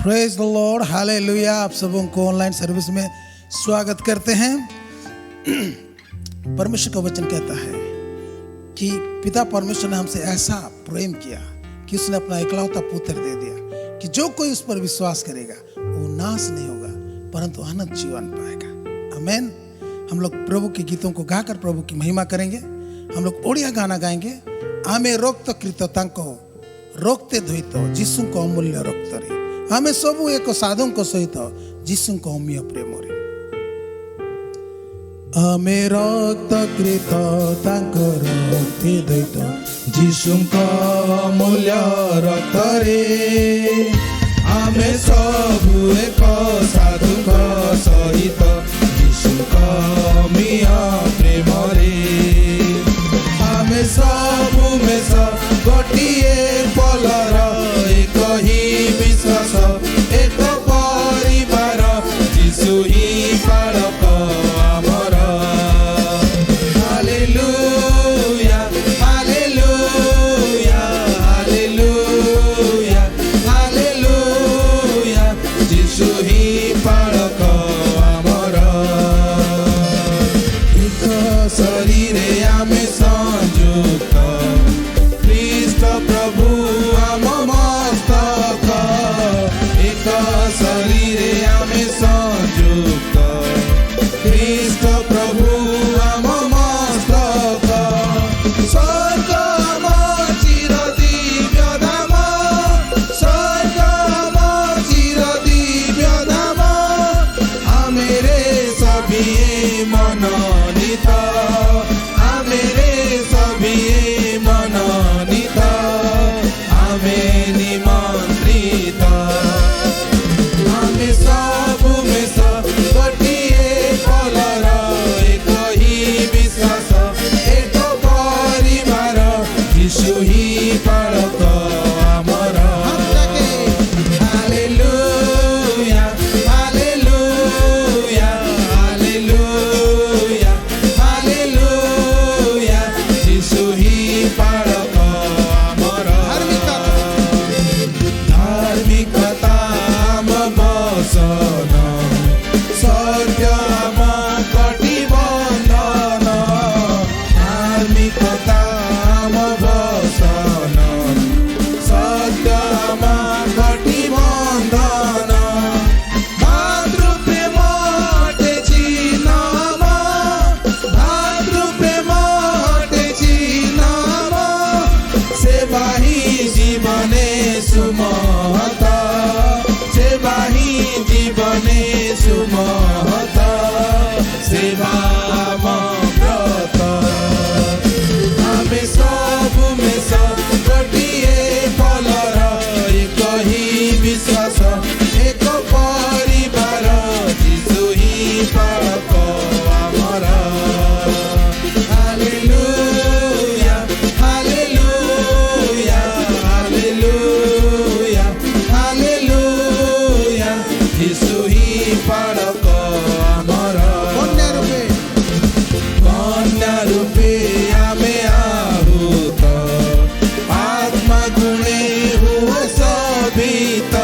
Praise the Lord, hallelujah. आप सबों को ऑनलाइन सर्विस में स्वागत करते हैं। परमेश्वर का वचन कहता है कि पिता परमेश्वर ने हमसे ऐसा प्रेम किया कि उसने अपना इकलौता पुत्र दे दिया कि जो कोई उस पर विश्वास करेगा वो नाश नहीं होगा परंतु अनंत जीवन पाएगा। आमेन। हम लोग प्रभु के गीतों को गाकर प्रभु की महिमा करेंगे। हम लोग ओडिया गाना गाएंगे। आमे रोक्त कृततांको रोकते धोइतो जीसु को अमूल्य रोक्त रे आमे सबू एक साधु को सहित जीसु को अमीय प्रेम रे आमे रोक्त कृततांको रोकते धोइतो जीसु को अमूल्य रोक्त रे आमे सबू एक साधु को सहित जीसु को अमीय प्रेम रे आमे सबू में सब गोटिए पलर एक ही विश्वास एक परिवार जीसु ही पालक आमर। हालेलुया हालेलुया हालेलुया हालेलुया जीसु ही पालक आमर। एक शरीरे आमे संयुक्त प्रभु आम मस्तक एक शरीरे आमे संयुक्त ख्रीष्ट प्रभु आम मस्तक स्वर्ग आम चिर दिव्य धाम स्वर्ग आम चिर दिव्य धाम आमेरे सभी मनोनीत आमेरे सभी मनोनीत आमे निमंत्रित आमे सबू में सब गोटिए पलर एक ही विश्वास एक परिवार जीसु ही पालक आमर। हालेलुया हालेलुया हालेलुया हालेलुया जीसु ही पालक आमर। धार्मिकता आम बसन सत्य आम कटिबन्धन धार्मिकता आम बसन सत्य आम कटिबन्धन भातृप्रेम हटेछि नाम भातृप्रेम हटेछि नाम सेवा ही जीवने सुमहत सेवा ही जीवने सुमहत सेवा व्रत आमे सबू में सब गोटिए पलर एक ही विश्वास एक परिवार जीसु ही पालक आमर। हालेलुया हालेलुया हालेलुया हालेलुया जीसु ही पालक आमर। कन्या रूपे आमे आहूत आत्मा गुणे हुआ शोभित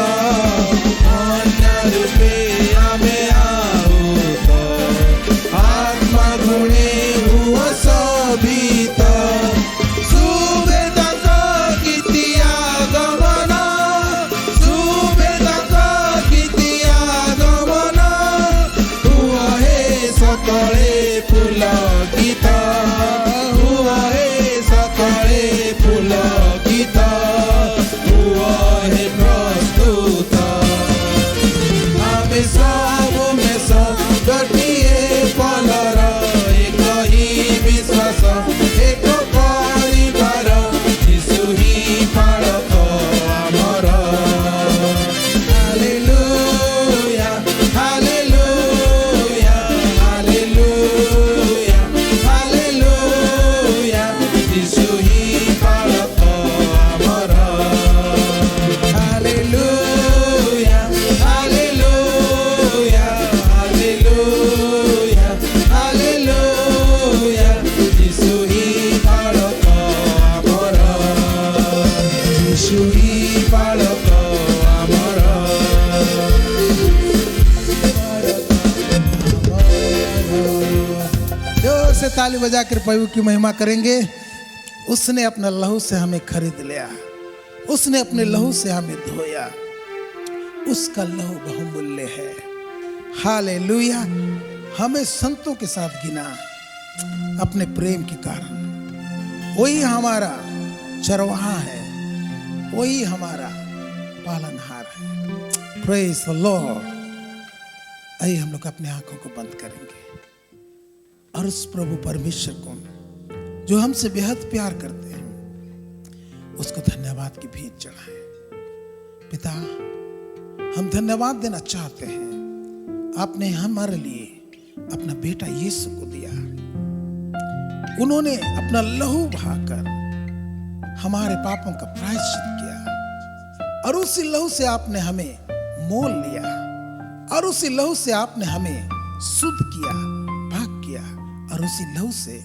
से ताली बजा कर प्रभु की महिमा करेंगे। उसने अपना लहू से हमें खरीद लिया, उसने अपने लहू से हमें धोया, उसका लहू बहुमूल्य है। हालेलुया। हमें संतों के साथ गिना अपने प्रेम के कारण। वही हमारा चरवाहा है, वही हमारा पालनहार है। Praise the Lord. आइए हम लोग अपने आंखों को बंद करेंगे और उस प्रभु परमेश्वर को जो हमसे बेहद प्यार करते हैं उसको धन्यवाद की भीख चढ़ाएं। पिता, हम धन्यवाद देना चाहते हैं, आपने हमारे लिए अपना बेटा यीशु को दिया। उन्होंने अपना लहू बहाकर हमारे पापों का प्रायश्चित किया और उसी लहू से आपने हमें मोल लिया और उसी लहू से आपने हमें शुद्ध किया, पाक किया और उसी लहू से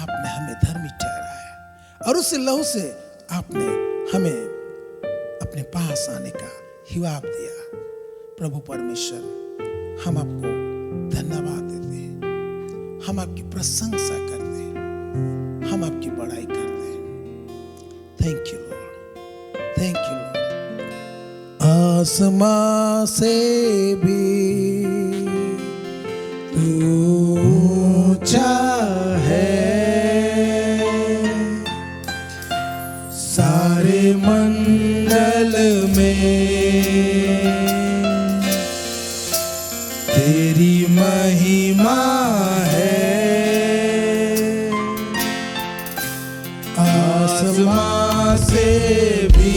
आपने हमें धर्मी ठहराया और उसी लहू से आपने हमें अपने पास आने का हिवाब दिया। प्रभु परमेश्वर, हम आपको धन्यवाद देते हैं, हम आपकी प्रशंसा करते हैं, हम आपकी बड़ाई करते हैं। Thank you Lord, thank you Lord. आसमां से भी तू ऊंचा है, सारे मंडल में तेरी महिमा है। आसमां से भी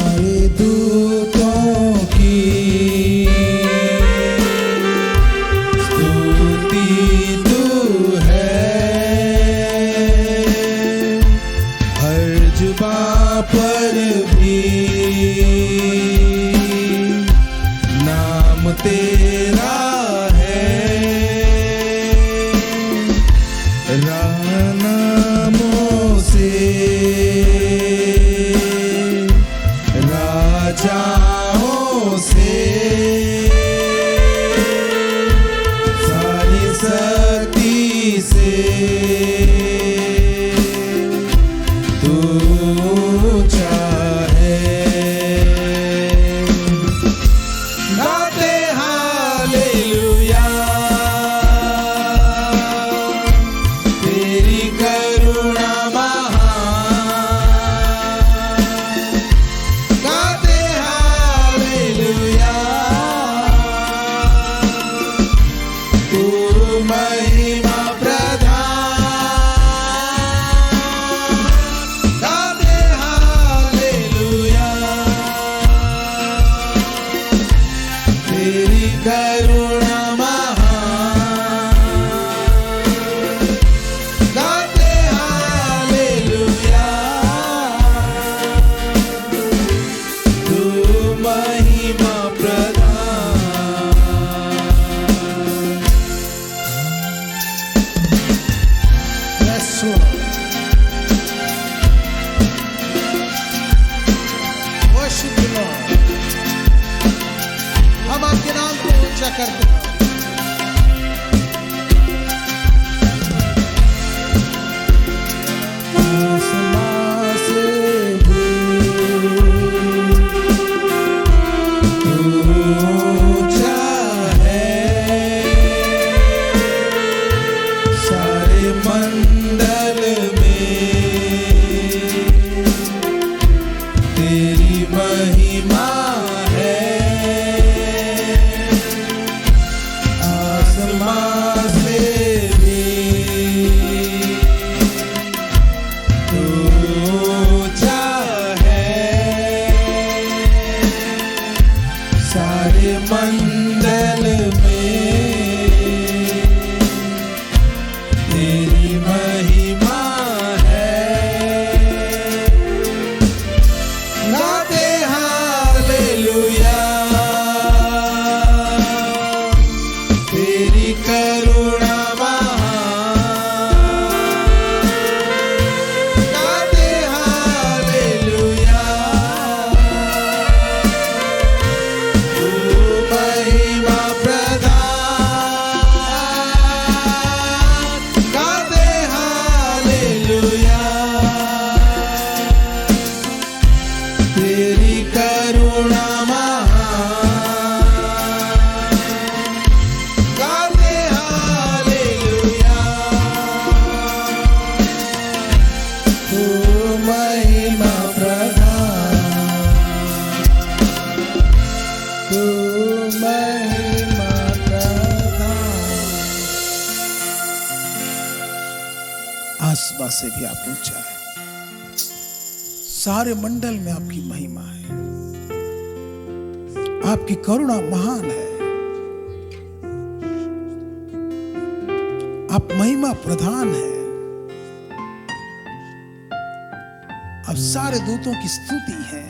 Hallelujah. आसमां से भी आप ऊंचा है। सारे मंडल में आपकी महिमा है, आपकी करुणा महान है, आप महिमा प्रधान है। अब सारे दूतों की स्तुति है,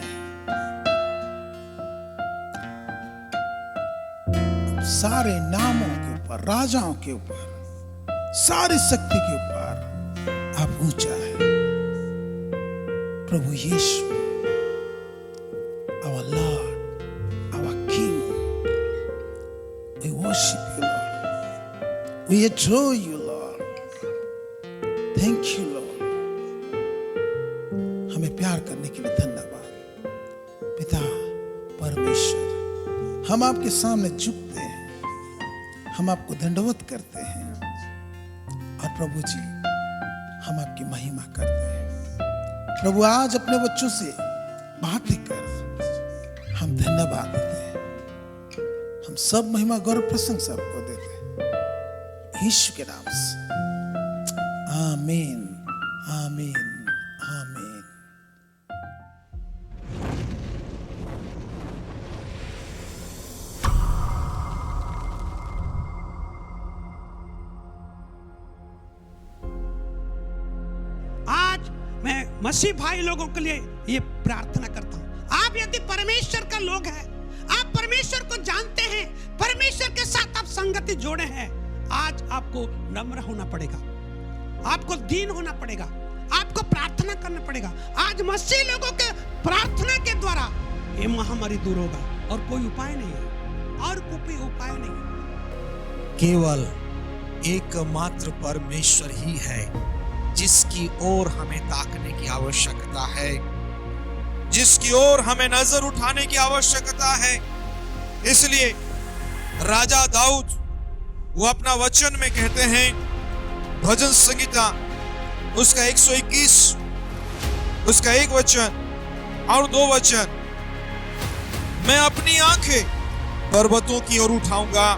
अब सारे नामों के ऊपर, राजाओं के ऊपर, सारी शक्ति के ऊपर आप ऊंचा है। प्रभु यीशु, our Lord, our King, we worship you, Lord. We adore you, Lord. Thank you, Lord. हमें प्यार करने के लिए धन्यवाद। पिता परमेश्वर, हम आपके सामने झुकते हैं, हम आपको दंडवत करते हैं, और प्रभु जी हम आपकी महिमा करते हैं। प्रभु आज अपने बच्चों से बातें कर हम धन्यवाद देते हैं। हम सब महिमा गौरव प्रशंसा आपको देते हैं यीशु के नाम से। आमीन, आमीन, आमीन। आज मैं मसीह भाई लोगों के लिए ये प्रार्थना करता हूं। आप यदि परमेश्वर का लोग हैं, आप परमेश्वर को जानते हैं, परमेश्वर के साथ आप संगति जोड़े हैं, आज आपको नम्र होना पड़ेगा, आपको दीन होना पड़ेगा, आपको प्रार्थना करना पड़ेगा। आज मसीह लोगों के प्रार्थना के द्वारा ये महामारी दूर होगा, और कोई उपाय नहीं है, और कोई उपाय नहीं है। केवल एकमात्र परमेश्वर ही है जिसकी ओर हमें ताकने की आवश्यकता है, जिसकी ओर हमें नजर उठाने की आवश्यकता है। इसलिए राजा दाऊद वो अपना वचन में कहते हैं, भजन संगीता उसका 121 उसका 1 वचन और 2 वचन, मैं अपनी आंखें पर्वतों की ओर उठाऊंगा,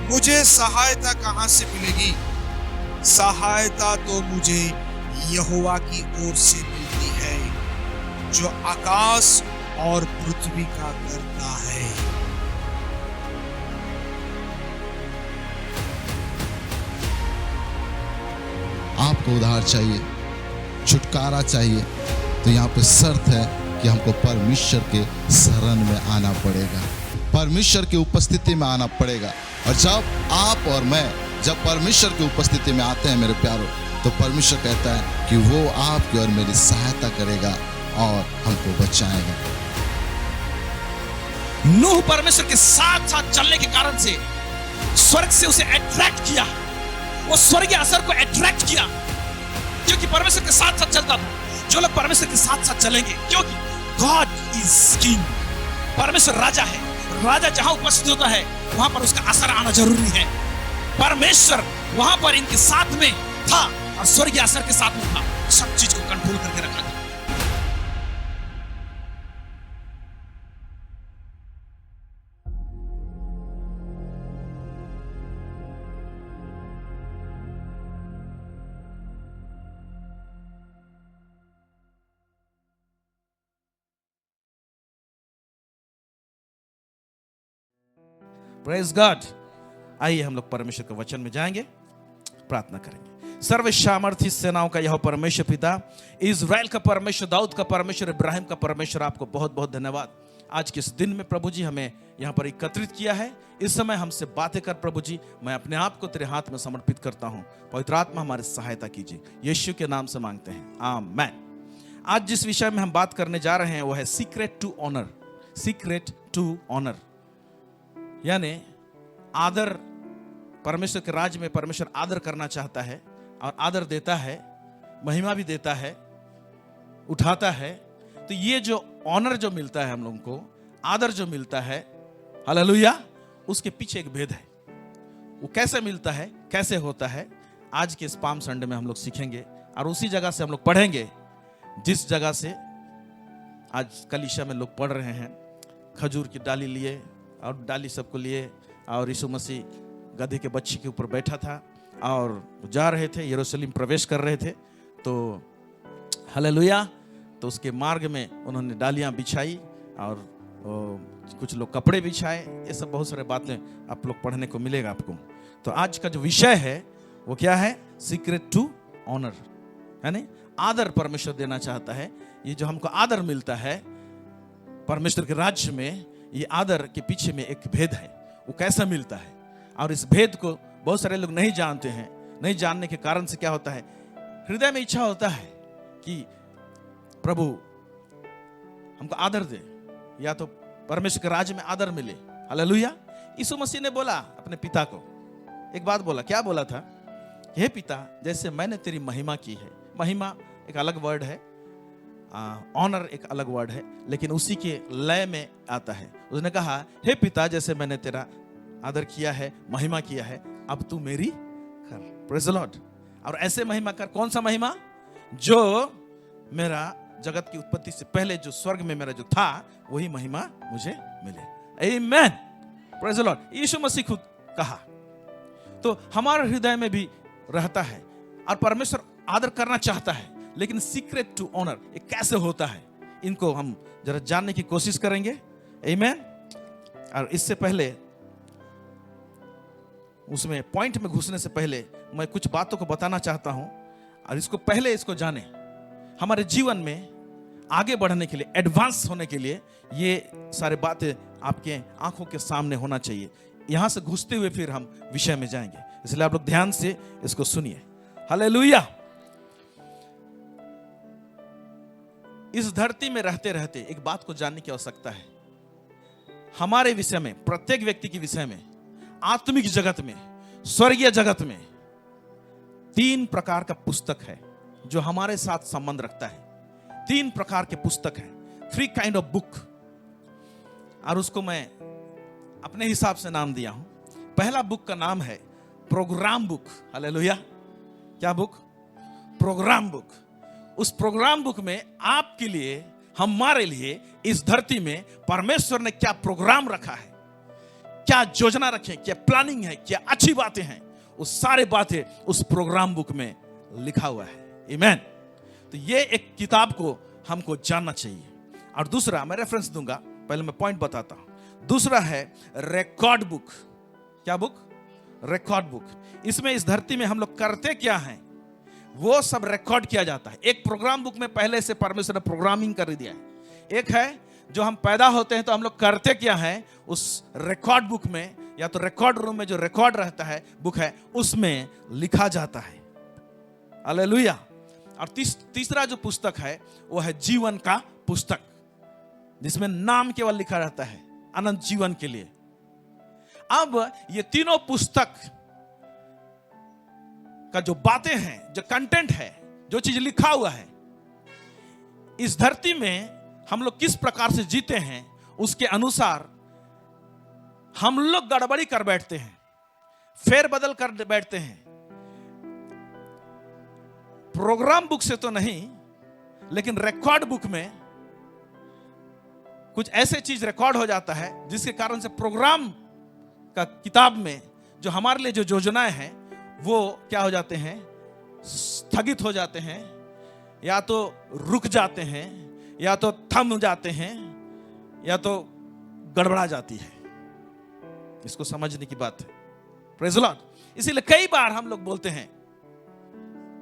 मुझे सहायता कहां से मिलेगी? सहायता तो मुझे यहोवा की ओर से मिलती है, जो आकाश और पृथ्वी का करता है। आपको उद्धार चाहिए, छुटकारा चाहिए, तो यहाँ पे शर्त है कि हमको परमेश्वर के शरण में आना पड़ेगा, परमेश्वर की उपस्थिति में आना पड़ेगा। और जब आप और मैं जब परमेश्वर की उपस्थिति में आते हैं मेरे प्यारों, तो परमेश्वर कहता है कि वो आपकी और मेरी सहायता करेगा और हमको बचाएगा। नूह परमेश्वर के साथ साथ चलने के कारण से स्वर्ग से उसे अट्रैक्ट किया, वो स्वर्गीय असर को अट्रैक्ट किया, क्योंकि परमेश्वर के साथ साथ चलता था। जो लोग परमेश्वर के साथ साथ चलेंगे, क्योंकि गॉड इज किंग, परमेश्वर राजा है, राजा जहां उपस्थित होता है वहां पर उसका असर आना जरूरी है। परमेश्वर वहां पर इनके साथ में था और स्वर्गीय असर के साथ में था, सब चीज को कंट्रोल करके रखा था। Praise God. आइए हम लोग परमेश्वर के वचन में जाएंगे, प्रार्थना करेंगे। सर्व सामर्थी सेनाओं का यह परमेश्वर पिता, इज़राइल का परमेश्वर, दाऊद का परमेश्वर, इब्राहिम का परमेश्वर, आपको बहुत बहुत धन्यवाद। आज के इस दिन में प्रभु जी हमें यहाँ पर एकत्रित किया है। इस समय हमसे बातें कर प्रभु जी, मैं अपने आप को तेरे हाथ में समर्पित करता हूँ। पवित्र आत्मा हमारी सहायता कीजिए, यीशु के नाम से मांगते हैं, आमीन। आज जिस विषय में हम बात करने जा रहे हैं वो है secret to honour. Secret to honour यानी आदर। परमेश्वर के राज्य में परमेश्वर आदर करना चाहता है और आदर देता है, महिमा भी देता है, उठाता है। तो ये जो ऑनर जो मिलता है हम लोगों को, आदर जो मिलता है, हालेलुया, उसके पीछे एक भेद है। वो कैसे मिलता है, कैसे होता है, आज के इस पाम संडे में हम लोग सीखेंगे और उसी जगह से हम लोग पढ़ेंगे जिस जगह से आज कलीसिया में लोग पढ़ रहे हैं। खजूर की डाली लिए और डाली सबको लिए, और यीशु मसीह गधे के बच्चे के ऊपर बैठा था और जा रहे थे, यरूशलेम प्रवेश कर रहे थे। तो हालेलुया, तो उसके मार्ग में उन्होंने डालियां बिछाई और कुछ लोग कपड़े बिछाए। ये सब बहुत सारे बातें आप लोग पढ़ने को मिलेगा आपको। तो आज का जो विषय है वो क्या है? सीक्रेट टू ऑनर, है नहीं? आदर परमेश्वर देना चाहता है। ये जो हमको आदर मिलता है परमेश्वर के राज्य में, ये आदर के पीछे में एक भेद है। वो कैसा मिलता है? और इस भेद को बहुत सारे लोग नहीं जानते हैं। नहीं जानने के कारण से क्या होता है, हृदय में इच्छा होता है कि प्रभु हमको आदर दे, या तो परमेश्वर के राज्य में आदर मिले। हालेलुया। यीशु मसीह ने बोला अपने पिता को, एक बात बोला। क्या बोला था? हे पिता, जैसे मैंने तेरी महिमा की है। महिमा एक अलग वर्ड है, ऑनर एक अलग वर्ड है, लेकिन उसी के लय में आता है। उसने कहा, हे पिता, जैसे मैंने तेरा आदर किया है, महिमा किया है, अब तू मेरी कर। Praise the Lord. और ऐसे महिमा कर। कौन सा महिमा? जो मेरा जगत की उत्पत्ति से पहले जो स्वर्ग में मेरा जो था, वही महिमा मुझे मिले। आमीन। Praise the lord. Yeshu Masih खुद कहा। तो हमारे हृदय में भी रहता है और परमेश्वर आदर करना चाहता है, लेकिन सीक्रेट टू ऑनर ये कैसे होता है, इनको हम जरा जानने की कोशिश करेंगे। आमीन। और इससे पहले, उसमें पॉइंट में घुसने से पहले मैं कुछ बातों को बताना चाहता हूं, और इसको जाने। हमारे जीवन में आगे बढ़ने के लिए, एडवांस होने के लिए, ये सारे बातें आपके आंखों के सामने होना चाहिए। यहां से घुसते हुए फिर हम विषय में जाएंगे, इसलिए आप लोग ध्यान से इसको सुनिए। हालेलुया। इस धरती में रहते रहते एक बात को जानने की आवश्यकता है। हमारे विषय में, प्रत्येक व्यक्ति के विषय में, आत्मिक जगत में, स्वर्गीय जगत में 3 प्रकार का पुस्तक है जो हमारे साथ संबंध रखता है। 3 प्रकार के पुस्तक हैं, 3 काइंड ऑफ बुक, और उसको मैं अपने हिसाब से नाम दिया हूं। पहला बुक का नाम है प्रोग्राम बुक। हालेलुया। क्या बुक? Program book. उस प्रोग्राम बुक में आपके लिए, हमारे लिए इस धरती में परमेश्वर ने क्या प्रोग्राम रखा है, क्या योजना रखे, क्या प्लानिंग है, क्या अच्छी बातें हैं, वो सारे बातें उस प्रोग्राम बुक में लिखा हुआ है। आमीन। तो ये एक किताब को हमको जानना चाहिए। और दूसरा, मैं रेफरेंस दूंगा, पहले मैं पॉइंट बताता हूं। दूसरा है रिकॉर्ड बुक। क्या बुक? Record book. इसमें इस धरती में हम लोग करते क्या हैं वो सब रिकॉर्ड किया जाता है। एक प्रोग्राम बुक में पहले से परमेश्वर ने प्रोग्रामिंग कर दिया है। एक है जो हम पैदा होते हैं तो हम लोग करते क्या हैं, उस रिकॉर्ड बुक में, या तो रिकॉर्ड रूम में जो रिकॉर्ड रहता है, बुक है, उसमें लिखा जाता है। हालेलुया। और तीसरा जो पुस्तक है वो है जीवन का पुस्तक, जिसमें नाम केवल लिखा रहता है अनंत जीवन के लिए। अब ये तीनों पुस्तक का जो बातें हैं, जो कंटेंट है, जो चीज लिखा हुआ है, इस धरती में हम लोग किस प्रकार से जीते हैं, उसके अनुसार हम लोग गड़बड़ी कर बैठते हैं, फेरबदल कर बैठते हैं। प्रोग्राम बुक से तो नहीं, लेकिन रिकॉर्ड बुक में कुछ ऐसे चीज रिकॉर्ड हो जाता है जिसके कारण से प्रोग्राम का किताब में जो हमारे लिए जो योजनाएं हैं वो क्या हो जाते हैं, स्थगित हो जाते हैं, या तो रुक जाते हैं, या तो थम जाते हैं, या तो गड़बड़ा जाती है। इसको समझने की बात है। Praise the Lord. इसीलिए कई बार हम लोग बोलते हैं,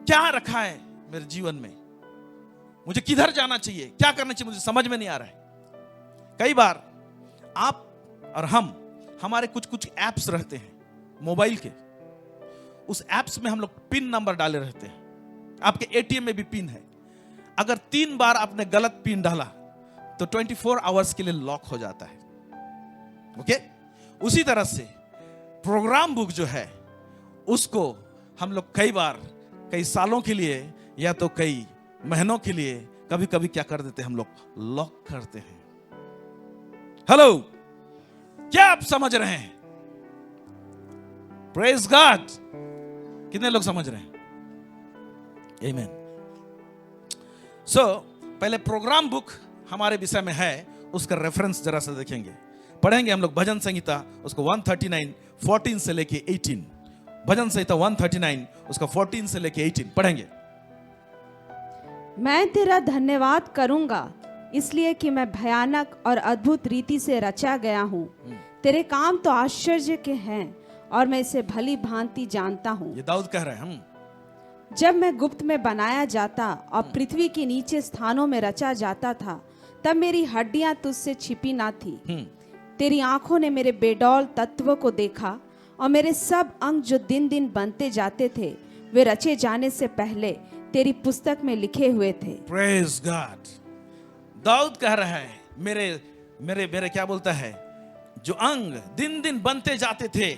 क्या रखा है मेरे जीवन में, मुझे किधर जाना चाहिए, क्या करना चाहिए, मुझे समझ में नहीं आ रहा है। कई बार आप और हमारे कुछ एप्स रहते हैं मोबाइल के, उस एप्स में हम लोग पिन नंबर डाले रहते हैं। आपके एटीएम में भी पिन है। अगर 3 बार आपने गलत पिन डाला तो 24 आवर्स के लिए लॉक हो जाता है। ओके? उसी तरह से प्रोग्राम बुक जो है उसको हम लोग कई बार, कई सालों के लिए या तो कई महीनों के लिए, कभी कभी क्या कर देते हैं, हम लोग लॉक करते हैं। हेलो, क्या आप समझ रहे हैं? Praise God. कितने लोग समझ रहे हैं? आमीन। सो पहले प्रोग्राम बुक हमारे विषय में है, उसका रेफरेंस जरा सा देखेंगे, पढ़ेंगे हम लोग भजन संहिता, उसको 139:14 से लेके 18, भजन संहिता 139 उसका 14 से लेके 18 पढ़ेंगे। मैं तेरा धन्यवाद करूंगा इसलिए कि मैं भयानक और अद्भुत रीति से रचा गया हूँ। तेरे काम तो आश्चर्य के हैं और मैं इसे भली भांति जानता हूँ। ये दाऊद कह रहे हैं। जब मैं गुप्त में बनाया जाता और पृथ्वी के नीचे स्थानों में रचा जाता था, तब मेरी हड्डियां तुझसे छिपी ना थी। तेरी आंखों ने मेरे बेडौल तत्व को देखा और मेरे सब अंग जो दिन दिन बनते जाते थे वे रचे जाने से पहले तेरी पुस्तक में लिखे हुए थे। Praise God. दाऊद कह रहा है मेरे मेरे मेरे क्या बोलता है, जो अंग दिन दिन बनते जाते थे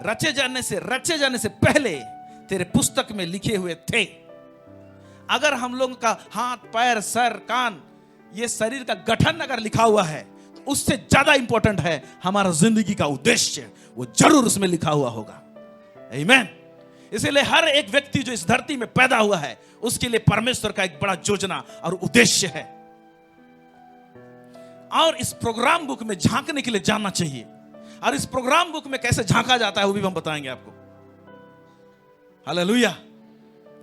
रचे जाने से पहले तेरे पुस्तक में लिखे हुए थे। अगर हम लोगों का हाथ पैर सर कान ये शरीर का गठन अगर लिखा हुआ है तो उससे ज्यादा इंपॉर्टेंट है हमारा जिंदगी का उद्देश्य, वो जरूर उसमें लिखा हुआ होगा। आमीन। इसलिए हर एक व्यक्ति जो इस धरती में पैदा हुआ है उसके लिए परमेश्वर का एक बड़ा योजना और उद्देश्य है, और इस प्रोग्राम बुक में झांकने के लिए जानना चाहिए। और इस प्रोग्राम बुक में कैसे झांका जाता है वो भी हम बताएंगे आपको। हालेलुया।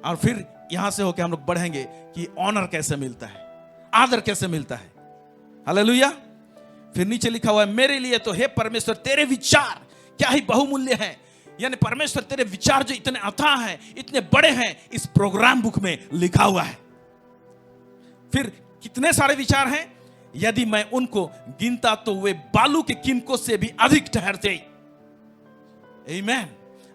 और फिर यहां से होकर हम लोग बढ़ेंगे कि ऑनर कैसे मिलता है, आदर कैसे मिलता है। हालेलुया। फिर नीचे लिखा हुआ है, मेरे लिए तो हे परमेश्वर तेरे विचार क्या ही बहुमूल्य हैं। यानी परमेश्वर तेरे विचार जो इतने अथाह हैं, इतने बड़े हैं, इस प्रोग्राम बुक में लिखा हुआ है। फिर कितने सारे विचार हैं, यदि मैं उनको गिनता तो वे बालू के किनकों से भी अधिक ठहरते। आमीन।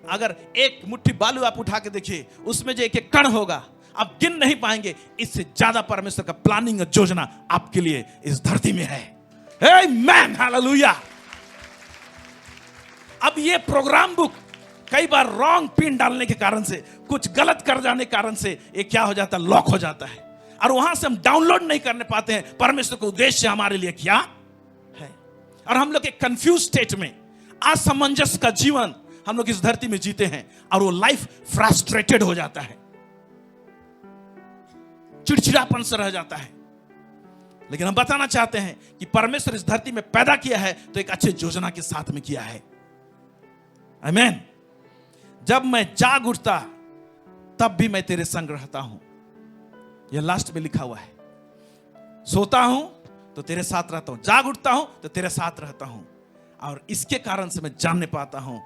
अगर एक मुट्ठी बालू आप उठा के देखिए उसमें जो एक एक कण होगा आप गिन नहीं पाएंगे। इससे ज्यादा परमेश्वर का प्लानिंग और योजना आपके लिए इस धरती में है। आमीन। हालेलुया। अब ये प्रोग्राम बुक कई बार रॉन्ग पिन डालने के कारण से, कुछ गलत कर जाने के कारण से ये क्या हो जाता है, लॉक हो जाता है और वहां से हम डाउनलोड नहीं करने पाते हैं परमेश्वर का उद्देश्य हमारे लिए क्या है। और हम लोग एक कंफ्यूज स्टेट में असमंजस का जीवन हम लोग इस धरती में जीते हैं और वो लाइफ फ्रस्ट्रेटेड हो जाता है, चिड़चिड़ापन से रह जाता है। लेकिन हम बताना चाहते हैं कि परमेश्वर इस धरती में पैदा किया है तो एक अच्छे योजना के साथ में किया है। आमीन। जब मैं जाग उठता तब भी मैं तेरे संग रहता हूं, यह लास्ट में लिखा हुआ है। सोता हूं तो तेरे साथ रहता हूं, जाग उठता हूं तो तेरे साथ रहता हूं। और इसके कारण से मैं जानने पाता हूं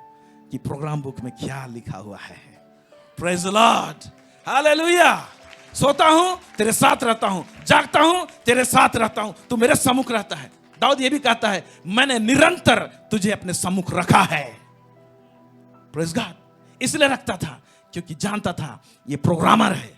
कि प्रोग्राम बुक में क्या लिखा हुआ है। Praise the Lord. हालेलुया। सोता हूं तेरे साथ रहता हूं, जागता हूं तेरे साथ रहता हूं, तू मेरे सम्मुख रहता है। दाऊद ये भी कहता है, मैंने निरंतर तुझे अपने सम्मुख रखा है। Praise God. इसलिए रखता था क्योंकि जानता था ये प्रोग्रामर है,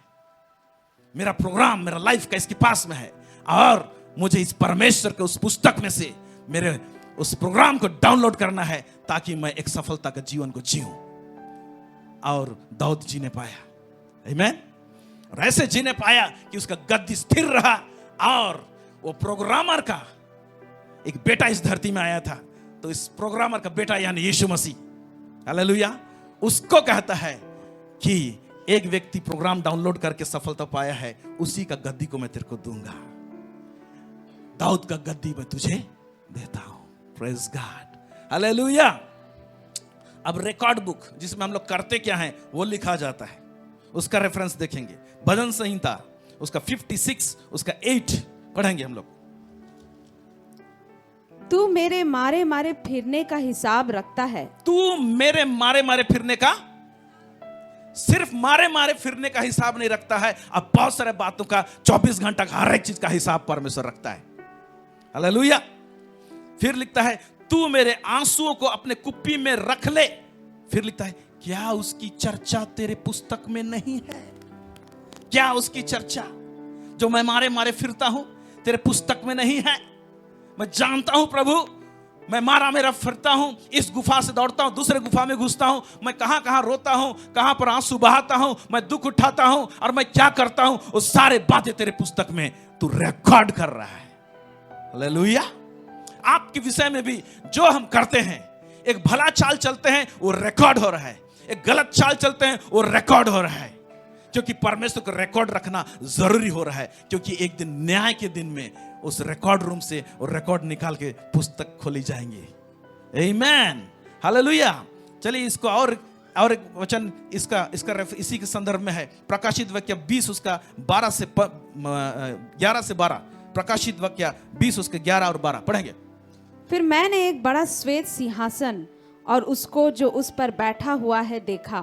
मेरा प्रोग्राम मेरा लाइफ का इसके पास में है और मुझे इस परमेश्वर के उस पुस्तक में से मेरे उस प्रोग्राम को डाउनलोड करना है ताकि मैं एक सफलता का जीवन को जीऊं। और दाऊद जीने पाया। आमीन। और ऐसे जीने पाया कि उसका गद्दी स्थिर रहा और वो प्रोग्रामर का एक बेटा इस धरती में आया था। तो इस प्रोग्रामर का बेटा यानी यीशु मसीह, हालेलुया, उसको कहता है कि एक व्यक्ति प्रोग्राम डाउनलोड करके सफलता पाया है, उसी का गद्दी को मैं तेरे को दूंगा। दाऊद का गद्दी मैं तुझे देता हूं। Praise God. हालेलुया। अब रिकॉर्ड बुक जिसमें हम लोग करते क्या हैं वो लिखा जाता है, उसका रेफरेंस देखेंगे। भजन संहिता उसका 56 उसका 8 पढ़ेंगे हम लोग। तू मेरे मारे मारे फिरने का हिसाब रखता है। तू मेरे मारे मारे फिरने का, सिर्फ मारे मारे फिरने का हिसाब नहीं रखता है, अब बहुत सारे बातों का 24 घंटा का हर एक चीज का हिसाब परमेश्वर रखता है। हालेलुया। फिर लिखता है, तू मेरे आंसुओं को अपने कुप्पी में रख ले। फिर लिखता है, क्या उसकी चर्चा तेरे पुस्तक में नहीं है? क्या उसकी चर्चा जो मैं मारे मारे फिरता हूं तेरे पुस्तक में नहीं है? मैं जानता हूं प्रभु, मैं मारा मेरा फिरता हूं, इस गुफा से दौड़ता हूं, दूसरे गुफा में घुसता हूं, मैं कहां कहां रोता हूं, कहां पर आंसू बहाता हूं, मैं दुख उठाता हूं और मैं क्या करता हूं, वो सारे बातें तेरे पुस्तक में तू रिकॉर्ड कर रहा है। हालेलुया। आपके विषय में भी जो हम करते हैं, एक भला चाल चलते हैं वो रिकॉर्ड हो रहा है, एक गलत चाल चलते हैं वो रिकॉर्ड हो रहा है, क्योंकि परमेश्वर को रिकॉर्ड रखना जरूरी हो रहा है। क्योंकि एक दिन न्याय के दिन में उस रिकॉर्ड रूम से वो रिकॉर्ड निकाल के पुस्तक खोली जाएंगी। आमीन। हालेलुया। चलिए इसको और और एक वचन इसका इसी के संदर्भ में है, प्रकाशित वाक्य 20 उसका 11 से 12। प्रकाशित वाक्य 20 उसके 11 और 12 पढ़ेंगे। फिर मैंने एक बड़ा श्वेत सिंहासन और उसको जो उस पर बैठा हुआ है देखा।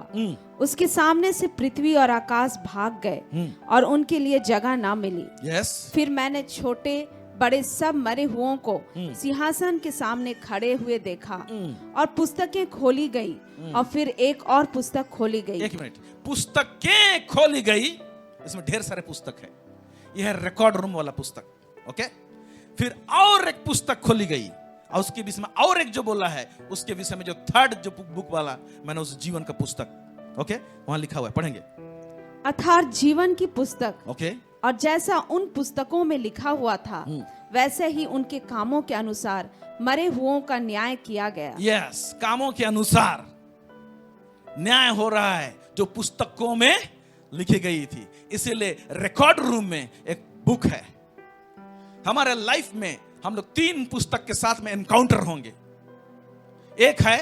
उसके सामने से पृथ्वी और आकाश भाग गए और उनके लिए जगह ना मिली। यस। फिर मैंने छोटे बड़े सब मरे हुओं को सिंहासन के सामने खड़े हुए देखा और पुस्तकें खोली गई और फिर एक और पुस्तक खोली गई। एक मिनट, पुस्तकें खोली गई, इसमें ढेर सारे पुस्तक है। यह है रिकॉर्ड रूम वाला पुस्तक, ओके। फिर और एक पुस्तक खोली गई और उसके विषय में और एक जो बोला है, उसके विषय में जो थर्ड जो बुक वाला मैंने उस जीवन का पुस्तक, ओके, वहां लिखा हुआ है, पढ़ेंगे। अर्थात जीवन की पुस्तक, ओके। और जैसा उन पुस्तकों में लिखा हुआ था वैसे ही उनके कामों के अनुसार मरे हुओं का न्याय किया गया। यस, कामों के अनुसार न्याय हो रहा है जो पुस्तकों में लिखी गई थी। इसीलिए रिकॉर्ड रूम में एक बुक है। हमारे लाइफ में हम लोग 3 पुस्तक के साथ में एनकाउंटर होंगे। एक है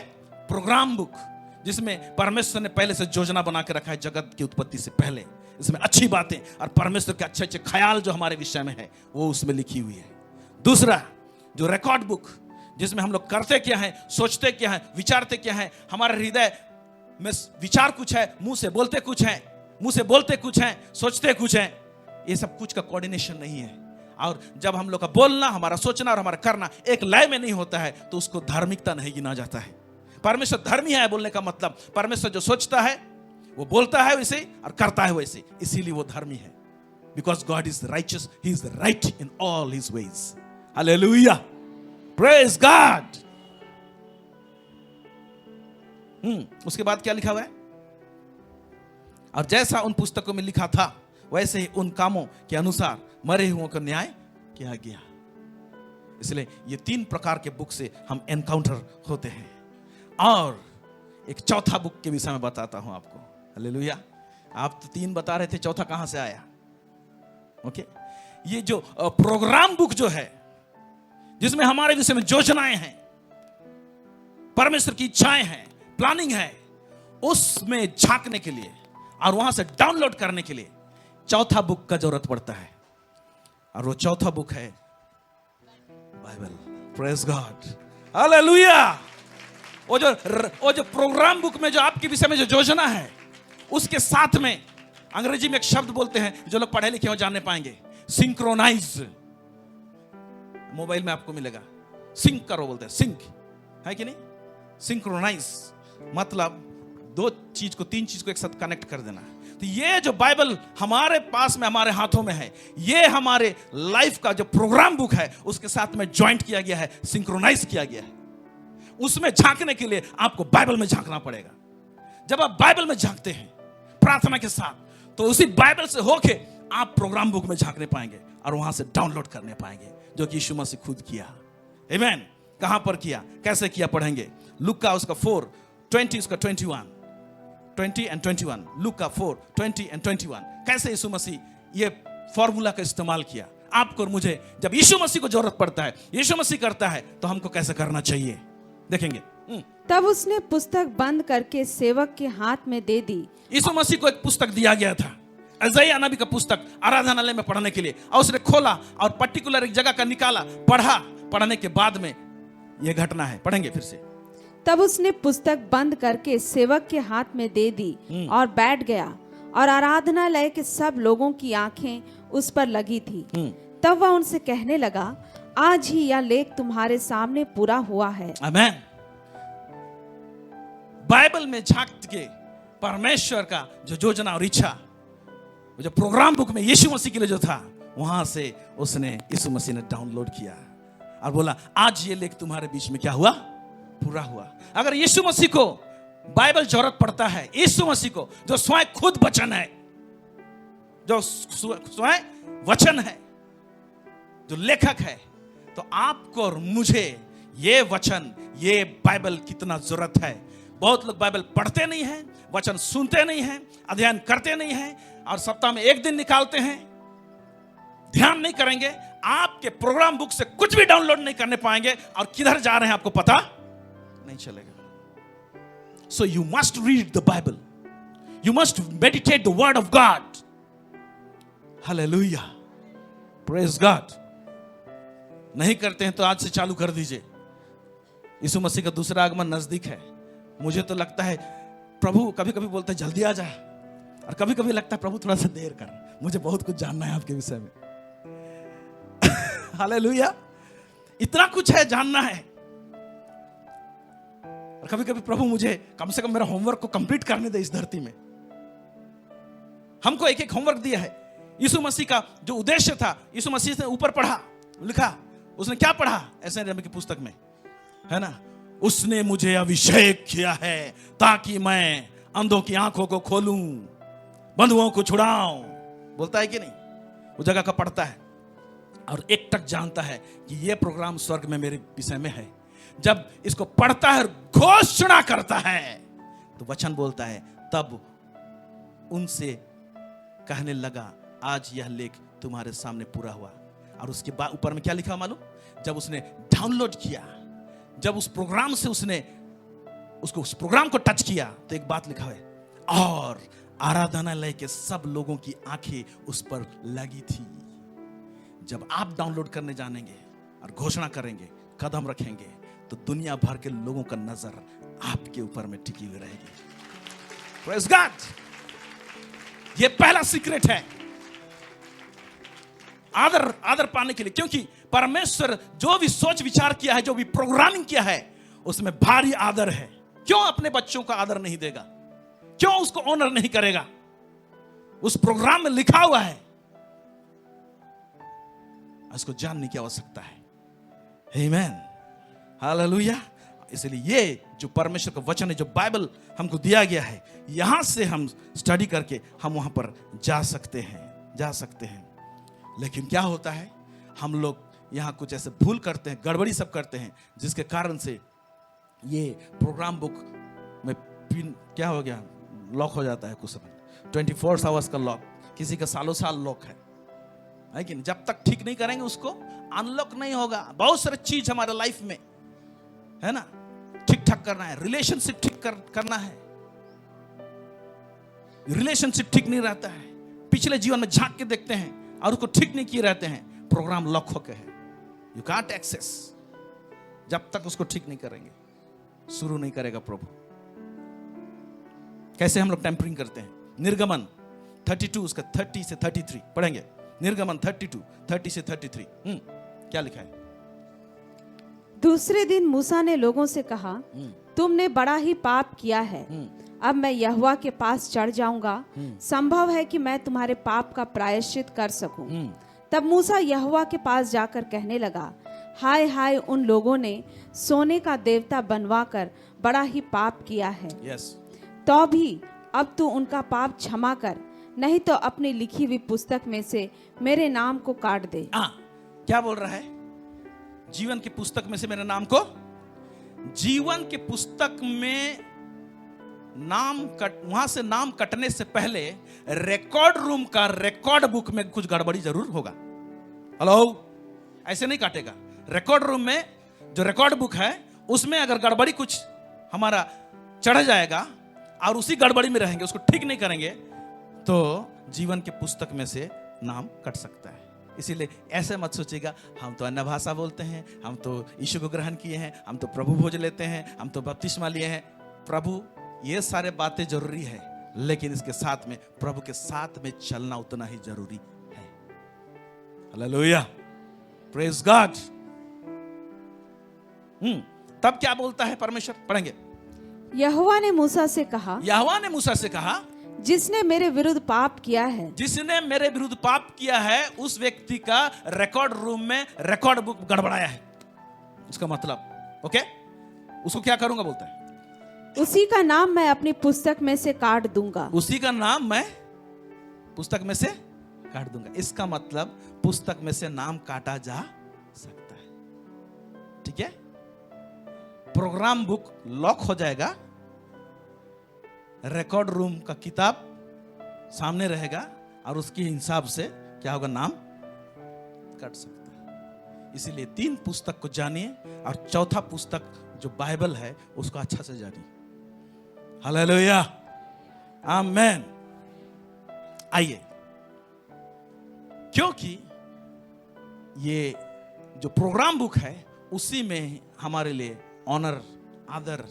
प्रोग्राम बुक, जिसमें परमेश्वर ने पहले से योजना बना के रखा है जगत की उत्पत्ति से पहले। इसमें अच्छी बातें और परमेश्वर के अच्छे अच्छे ख्याल जो हमारे विषय में है वो उसमें लिखी हुई है। दूसरा जो रिकॉर्ड बुक, जिसमें हम लोग करते क्या है, सोचते क्या है, विचारते क्या है, हमारे हृदय में विचार कुछ है, मुंह से बोलते कुछ है, मुंह से बोलते कुछ है, सोचते कुछ है। ये सब कुछ का कोऑर्डिनेशन नहीं है। और जब हम लोग का बोलना, हमारा सोचना और हमारा करना एक लय में नहीं होता है तो उसको धार्मिकता नहीं गिना जाता है। परमेश्वर धर्मी है बोलने का मतलब, परमेश्वर जो सोचता है वो बोलता है वैसे और करता है वैसे, इसीलिए वो धर्मी है। Because God is righteous, he is right in all his veg. Hallelujah, praise God. उसके बाद क्या लिखा हुआ है? और जैसा उन पुस्तकों में लिखा था वैसे ही उन कामों के अनुसार मरे हुओं का न्याय किया गया। इसलिए ये 3 प्रकार के बुक से हम एनकाउंटर होते हैं। और एक चौथा बुक के विषय में बताता हूं आपको। हालेलुया। आप तो 3 बता रहे थे, चौथा कहां से आया? ओके, ये जो प्रोग्राम बुक जो है, जिसमें हमारे विषय में योजनाएं हैं, परमेश्वर की इच्छाएं हैं, प्लानिंग है, उसमें झांकने के लिए और वहां से डाउनलोड करने के लिए चौथा बुक का जरूरत पड़ता है। और वो चौथा बुक है बाइबल। Praise God, hallelujah. वो जो प्रोग्राम बुक में जो आपके विषय में जो योजना है, उसके साथ में अंग्रेजी में एक शब्द बोलते हैं, जो लोग पढ़े लिखे हो जानने पाएंगे, सिंक्रोनाइज। मोबाइल में आपको मिलेगा, सिंक करो बोलते हैं, सिंक है कि नहीं? सिंक्रोनाइज मतलब 2 चीज को 3 चीज को एक साथ कनेक्ट कर देना। तो ये जो बाइबल हमारे पास में, हमारे हाथों में है, ये हमारे लाइफ का जो प्रोग्राम बुक है उसके साथ में ज्वाइंट किया गया है, सिंक्रोनाइज किया गया है। उसमें झांकने के लिए आपको बाइबल में झांकना पड़ेगा। जब आप बाइबल में झांकते हैं प्रार्थना के साथ, तो उसी बाइबल से होके आप प्रोग्राम बुक में झांकने पाएंगे और वहां से डाउनलोड करने पाएंगे, जो कि यीशु मसीह खुद किया। आमीन। कहां पर किया, कैसे किया, पढ़ेंगे। लूका उसका 4:20 उसका 20 and 21। Luka 4:20 and 21। कैसे यीशु मसीह ये फॉर्मूला का इस्तेमाल किया। आपको और मुझे जब यीशु मसीह को जरूरत पड़ता है, यीशु मसीह करता है, तो हमको कैसे करना चाहिए, देखेंगे। तब उसने पुस्तक बंद करके सेवक के हाथ में दे दी। यीशु मसीह को एक पुस्तक दिया गया था, यशायाह नबी का पुस्तक, आराधनालय में पढ़ने के लिए। और उसने खोला और पर्टिकुलर एक जगह का निकाला, पढ़ा। पढ़ने के बाद में यह घटना है, पढ़ेंगे फिर से। तब उसने पुस्तक बंद करके सेवक के हाथ में दे दी और बैठ गया, और आराधनालय के सब लोगों की आंखें उस पर लगी थी। तब वह उनसे कहने लगा, आज ही यह लेख तुम्हारे सामने पूरा हुआ है। आमीन। बाइबल में झांक के परमेश्वर का जो योजना और इच्छा, जो प्रोग्राम बुक में यीशु मसीह के लिए जो था, वहां से उसने यीशु मसीह ने डाउनलोड किया और बोला, आज ये लेख तुम्हारे बीच में क्या हुआ, पूरा हुआ। अगर यीशु मसीह को बाइबल जरूरत पड़ता है, यीशु मसीह को जो स्वयं खुद वचन है, जो स्वयं वचन है, जो लेखक है, तो आपको और मुझे ये वचन, ये बाइबल कितना जरूरत है। बहुत लोग बाइबल पढ़ते नहीं हैं, वचन सुनते नहीं हैं, अध्ययन करते नहीं हैं, और सप्ताह में 1 दिन निकालते हैं, ध्यान नहीं करेंगे। आपके प्रोग्राम बुक से कुछ भी डाउनलोड नहीं करने पाएंगे और किधर जा रहे हैं आपको पता नहीं चलेगा। So you must read the Bible. You must meditate the word of God. Hallelujah. Praise God. नहीं करते हैं तो आज से चालू कर दीजिए. यीशु मसीह का दूसरा आगमन नजदीक है. मुझे तो लगता है प्रभु कभी कभी बोलते हैं जल्दी आ जा, और कभी कभी लगता है प्रभु थोड़ा सा देर कर, मुझे बहुत कुछ जानना है आपके विषय में. हालेलुया. इतना कुछ है जानना है. और कभी कभी प्रभु मुझे कम से कम मेरा होमवर्क को कंप्लीट करने दे इस धरती में. हमको एक एक होमवर्क दिया है. यीशु मसीह का जो उद्देश्य था, यीशु मसीह ने ऊपर पढ़ा, लिखा, उसने क्या पढ़ा ऐसे नबी की पुस्तक में, है ना, उसने मुझे अभिषेक किया है ताकि मैं अंधों की आंखों को खोलूं, बंधुओं को छुड़ाऊं. बोलता है कि नहीं? वो जगह का पढ़ता है और एक टक जानता है कि ये प्रोग्राम स्वर्ग में मेरे विषय में है. जब इसको पढ़ता है और घोषणा करता है तो वचन बोलता है, तब उनसे कहने लगा आज यह लेख तुम्हारे सामने पूरा हुआ. और उसके बाद ऊपर में क्या लिखा मालूम? जब उसने डाउनलोड किया, जब उस प्रोग्राम से उसने उसको उस प्रोग्राम को टच किया तो एक बात लिखा है, और आराधनालय के सब लोगों की आंखें उस पर लगी थी. जब आप डाउनलोड करने जानेंगे और घोषणा करेंगे, कदम रखेंगे, तो दुनिया भर के लोगों का नजर आपके ऊपर में टिकी हुई रहेगी. Praise God. ये पहला सीक्रेट है आदर पाने के लिए. क्योंकि परमेश्वर जो भी सोच विचार किया है, जो भी प्रोग्रामिंग किया है, उसमें भारी आदर है. क्यों अपने बच्चों का आदर नहीं देगा? क्यों उसको ऑनर नहीं करेगा? उस प्रोग्राम में लिखा हुआ है. इसको जानने की आवश्यकता है. आमीन. हालेलुया. इसलिए ये जो परमेश्वर का वचन है, जो बाइबल हमको दिया गया है, यहां से हम स्टडी करके हम वहां पर जा सकते हैं. लेकिन क्या होता है, हम लोग यहां कुछ ऐसे भूल करते हैं, गड़बड़ी सब करते हैं, जिसके कारण से ये प्रोग्राम बुक में पिन क्या हो गया, लॉक हो जाता है. कुछ समय 24 आवर्स का लॉक, किसी का सालों साल लॉक है कि नहीं? जब तक ठीक नहीं करेंगे उसको अनलॉक नहीं होगा. बहुत सारे चीज हमारे लाइफ में है ना, ठीक ठाक करना है. रिलेशनशिप ठीक करना है. रिलेशनशिप ठीक नहीं रहता है, पिछले जीवन में झांक के देखते हैं और उसको ठीक नहीं किए रहते हैं, प्रोग्राम लॉक होके है. You can't access. जब तक उसको ठीक नहीं करेंगे, शुरू नहीं करेगा प्रभु. कैसे हम लोग टेम्परिंग करते हैं? निर्गमन 32 उसका 30 से 33 पढ़ेंगे. निर्गमन 32 30 से 33 क्या लिखा है? दूसरे दिन मूसा ने लोगों से कहा, तुमने बड़ा ही पाप किया है. अब मैं यहोवा के पास चढ़ जाऊंगा. संभव है कि मैं तुम्हारे पाप का प्रायश्चित कर सकूं. तब मूसा यहोवा के पास जाकर कहने लगा, हाय हाय, उन लोगों ने सोने का देवता बनवाकर बड़ा ही पाप किया है. तो भी अब तू उनका पाप क्षमा कर, नहीं तो अपनी लिखी हुई पुस्तक में से मेरे नाम को काट दे. क्या बोल रहा है? जीवन की पुस्तक में से मेरे नाम को, जीवन की पुस्तक में वहां से नाम कटने से पहले रिकॉर्ड रूम का रिकॉर्ड बुक में कुछ गड़बड़ी जरूर होगा. हेलो, ऐसे नहीं काटेगा. रिकॉर्ड रूम में जो रिकॉर्ड बुक है, उसमें अगर गड़बड़ी कुछ हमारा चढ़ जाएगा और उसी गड़बड़ी में रहेंगे, उसको ठीक नहीं करेंगे, तो जीवन की पुस्तक में से नाम कट सकता है. इसीलिए ऐसे मत सोचिएगा हम तो अन्य भाषा बोलते हैं, हम तो यीशु को ग्रहण किए हैं, हम तो प्रभु भोज लेते हैं, हम तो बपतिस्मा लिए हैं. प्रभु, ये सारे बातें जरूरी है, लेकिन इसके साथ में प्रभु के साथ में चलना उतना ही जरूरी है. हालेलुया. Praise God. तब क्या बोलता है परमेश्वर? पढ़ेंगे. यहोवा ने मूसा से कहा, यहोवा ने मूसा से कहा, जिसने मेरे विरुद्ध पाप किया है, जिसने मेरे विरुद्ध पाप किया है, उस व्यक्ति का रिकॉर्ड रूम में रिकॉर्ड बुक गड़बड़ाया है. उसका मतलब ओके, उसको क्या करूंगा बोलता है? उसी का नाम मैं अपनी पुस्तक में से काट दूंगा. उसी का नाम मैं पुस्तक में से काट दूंगा. इसका मतलब पुस्तक में से नाम काटा जा सकता है. ठीक है? प्रोग्राम बुक लॉक हो जाएगा, रिकॉर्ड रूम का किताब सामने रहेगा और उसके हिसाब से क्या होगा, नाम कट सकता है. इसीलिए 3 पुस्तक को जानिए और चौथा पुस्तक जो बाइबल है उसको अच्छा से जानिए. हालेलुया, आमेन। आइए, क्योंकि ये जो प्रोग्राम बुक है उसी में हमारे लिए ऑनर, आदर,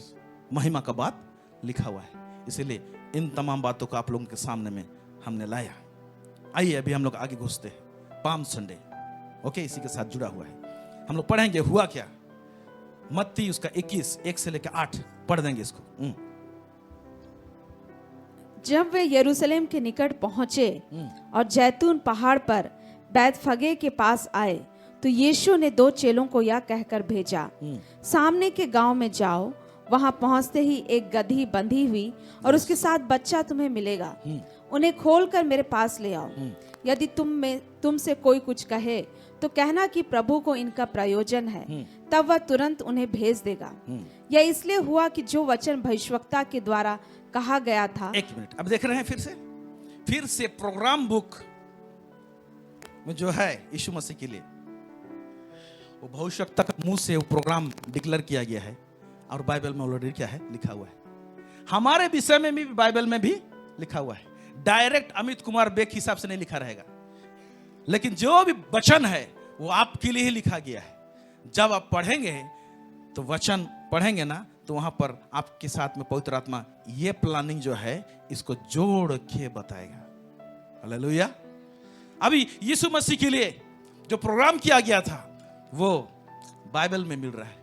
महिमा का बात लिखा हुआ है, इसीलिए इन तमाम बातों को आप लोगों के सामने में हमने लाया। आइए अभी हम लोग आगे घुसते हैं। पाम संडे, ओके, इसी के साथ जुड़ा हुआ है। हम लोग पढ़ेंगे हुआ क्या, मत्ती उसका 21, 1 से लेकर 8 पढ़ देंगे इसको। जब वे यरूशलेम के निकट पहुंचे और जैतून पहाड़ पर बैतफगे के पास आए तो यीशु ने 2 चेलों को यह कहकर भेजा, सामने के गांव में जाओ, वहां पहुंचते ही एक गधी बंधी हुई और उसके साथ बच्चा तुम्हें मिलेगा, उन्हें खोलकर मेरे पास ले आओ। यदि तुमसे कोई कुछ कहे तो कहना कि प्रभु को इनका प्रयोजन है, तब वह तुरंत उन्हें भेज देगा। यह इसलिए हुआ कि जो वचन भविष्यवक्ता के द्वारा कहा गया था। एक मिनट, अब देख रहे हैं फिर से प्रोग्राम बुक में जो है यीशु मसीह के लिए वो भविष्यवक्ता के मुंह से वो प्रोग्राम डिक्लेयर किया गया है और बाइबल में ऑलरेडी क्या है लिखा हुआ है। हमारे विषय में भी बाइबल में भी लिखा हुआ है। डायरेक्ट अमित कुमार बेग के हिसाब से नहीं लिखा रहेगा, लेकिन जो भी वचन है वो आपके लिए ही लिखा गया है। जब आप पढ़ेंगे तो वचन पढ़ेंगे ना, तो वहां पर आपके साथ में पवित्र आत्मा ये प्लानिंग जो है इसको जोड़ के बताएगा। हालेलुया। अभी यीशु मसीह के लिए जो प्रोग्राम किया गया था वो बाइबल में मिल रहा है,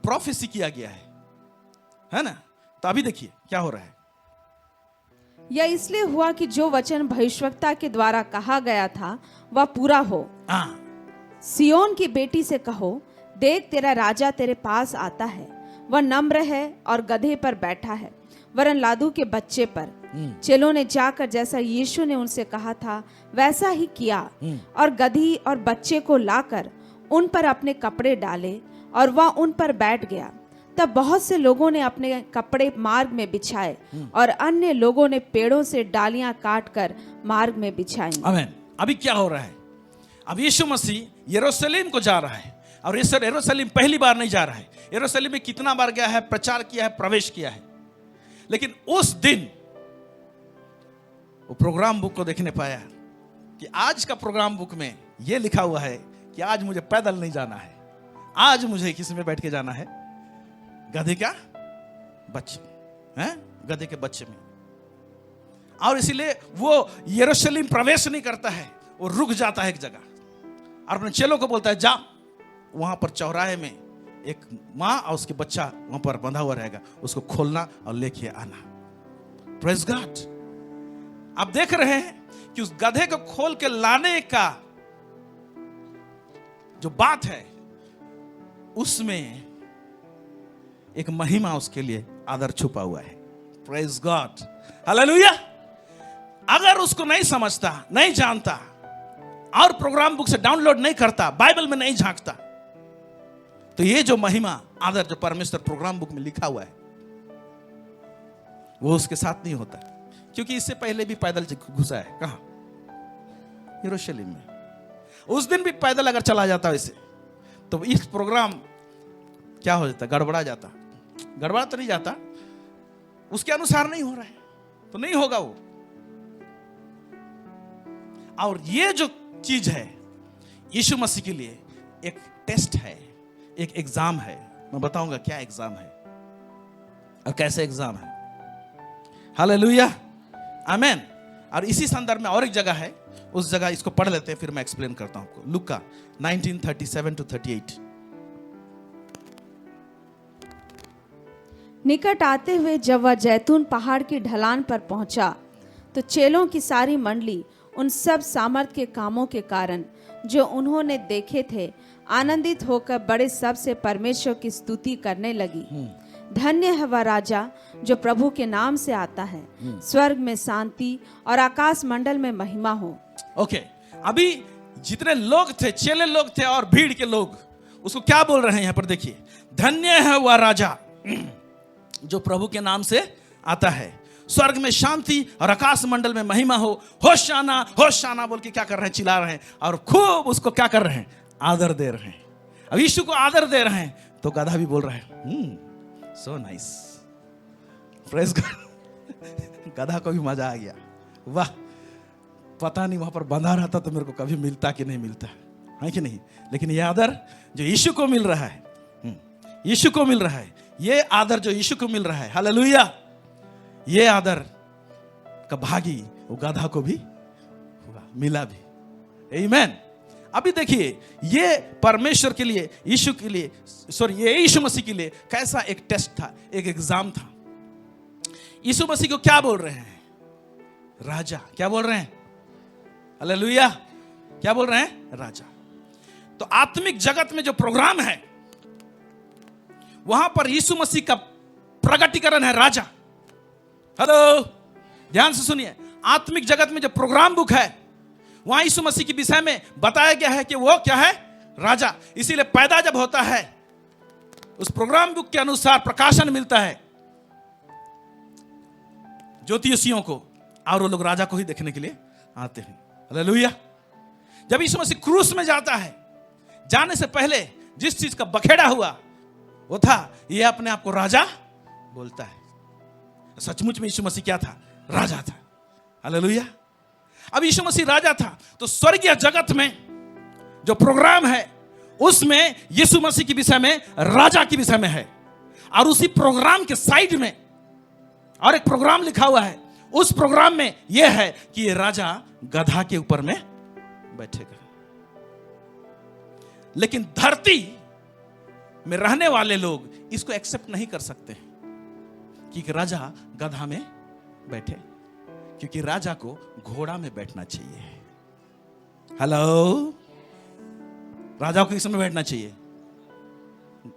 प्रोफेसी किया गया है ना। तो अभी देखिए क्या हो रहा है। यह इसलिए हुआ कि जो वचन भविष्यवक्ता के द्वारा कहा गया था वह पूरा हो। सियोन की बेटी से कहो, देख तेरा राजा तेरे पास आता है, वह नम्र है और गधे पर बैठा है, वरन लादू के बच्चे पर। चेलों ने जाकर जैसा यीशु ने उनसे कहा था वैसा ही किया और गधी और बच्चे को लाकर उन पर अपने कपड़े डाले और वह उन पर बैठ गया। तब बहुत से लोगों ने अपने कपड़े मार्ग में बिछाए और अन्य लोगों ने पेड़ों से डालियां काटकर मार्ग में बिछाई। आमीन। अभी क्या हो रहा है? अब यीशु मसीह यरूशलेम को जा रहा है और यरूशलेम पहली बार नहीं जा रहा है। यरूशलेम में कितना बार गया है, प्रचार किया है, प्रवेश किया है, लेकिन उस दिन वो प्रोग्राम बुक को देखने पाया कि आज का प्रोग्राम बुक में यह लिखा हुआ है कि आज मुझे पैदल नहीं जाना है, आज मुझे किसी में बैठ के जाना है, गधे का बच्चे हैं, गधे के बच्चे में। और इसीलिए वो यरूशलेम प्रवेश नहीं करता है, वो रुक जाता है एक जगह और अपने चेलों को बोलता है जा, वहां पर चौराहे में एक माँ और उसके बच्चा वहां पर बंधा हुआ रहेगा, उसको खोलना और लेके आना। Praise God. आप देख रहे हैं कि उस गधे को खोल के लाने का जो बात है उसमें एक महिमा उसके लिए आदर छुपा हुआ है। Praise God, hallelujah. अगर उसको नहीं समझता, नहीं जानता और प्रोग्राम बुक से डाउनलोड नहीं करता, बाइबल में नहीं झांकता, तो ये जो महिमा आदर जो परमेश्वर प्रोग्राम बुक में लिखा हुआ है वो उसके साथ नहीं होता, क्योंकि इससे पहले भी पैदल घुसा है। कहां? यरूशलेम में। उस दिन भी पैदल अगर चला जाता वैसे तो इस प्रोग्राम क्या हो जाता? गड़बड़ा जाता। गड़बड़ा तो नहीं जाता, उसके अनुसार नहीं हो रहा है तो नहीं होगा वो। और ये जो चीज है यीशु मसीह के लिए एक टेस्ट है, एक एग्जाम है। मैं बताऊंगा क्या एग्जाम है और कैसे एग्जाम है। हालेलुया, आमेन। और इसी संदर्भ में और एक जगह है, उस जगह इसको पढ़ लेते हैं, फिर मैं एक्सप्लेन करता हूं आपको। लूका 19:37-38। निकट आते हुए जब वह जैतून पहाड़ की ढलान पर पहुंचा तो चेलों की सारी मंडली उन सब सामर्थ के कामों के कारण जो उन्होंने देखे थे आनंदित होकर बड़े सब से परमेश्वर की स्तुति करने लगी। धन्य है वह राजा जो प्रभु के नाम से आता है, स्वर्ग में शांति और आकाश मंडल में महिमा हो। ओके, अभी जितने लोग थे, चेले लोग थे और भीड़ के लोग, उसको क्या बोल रहे हैं यहाँ पर देखिए। धन्य है वह राजा जो प्रभु के नाम से आता है, स्वर्ग में शांति और आकाश मंडल में महिमा हो। होशाना होशाना बोल के क्या कर रहे हैं? चिल्ला रहे हैं और खूब उसको क्या कर रहे हैं? आदर दे रहे हैं। अब यीशु को आदर दे रहे हैं तो गधा भी बोल रहा है सो नाइस, प्रेज गॉड। गधा को भी मजा आ गया, वाह, पता नहीं वहां पर बंधा रहता तो मेरे को कभी मिलता कि नहीं मिलता, है कि नहीं। लेकिन ये आदर जो यीशु को मिल रहा है, यीशु को मिल रहा है, ये आदर जो यीशु को मिल रहा है, हालेलुया, ये आदर का भागी वो गधा को भी हुआ, मिला भी। आमीन। अभी देखिए ये परमेश्वर के लिए, यीशु के लिए, सॉरी ये यीशु मसीह के लिए कैसा एक टेस्ट था, एक एग्जाम था। यीशु मसीह को क्या बोल रहे हैं? राजा। क्या बोल रहे हैं? हालेलुया। क्या बोल रहे हैं? राजा। तो आत्मिक जगत में जो प्रोग्राम है वहां पर यीशु मसीह का प्रगटीकरण है राजा। हेलो, ध्यान से सुनिए, आत्मिक जगत में जो प्रोग्राम बुक है वहां यीशु मसीह के विषय में बताया गया है कि वो क्या है? राजा। इसीलिए पैदा जब होता है उस प्रोग्राम बुक के अनुसार प्रकाशन मिलता है ज्योतिषियों को, और वो लोग राजा को ही देखने के लिए आते हैं। हालेलुया। जब यीशु मसीह क्रूस में जाता है, जाने से पहले जिस चीज का बखेड़ा हुआ वो था, ये अपने आप को राजा बोलता है। सचमुच में यीशु मसीह क्या था? राजा था। हालेलुया। अब यीशु मसीह राजा था तो स्वर्गीय जगत में जो प्रोग्राम है उसमें यीशु मसीह के विषय में, राजा के विषय में है। और उसी प्रोग्राम के साइड में और एक प्रोग्राम लिखा हुआ है। उस प्रोग्राम में यह है कि ये राजा गधा के ऊपर में बैठेगा। लेकिन धरती में रहने वाले लोग इसको एक्सेप्ट नहीं कर सकते कि राजा गधा में बैठे, क्योंकि राजा को घोड़ा में बैठना चाहिए। हेलो, राजा को किस में बैठना चाहिए?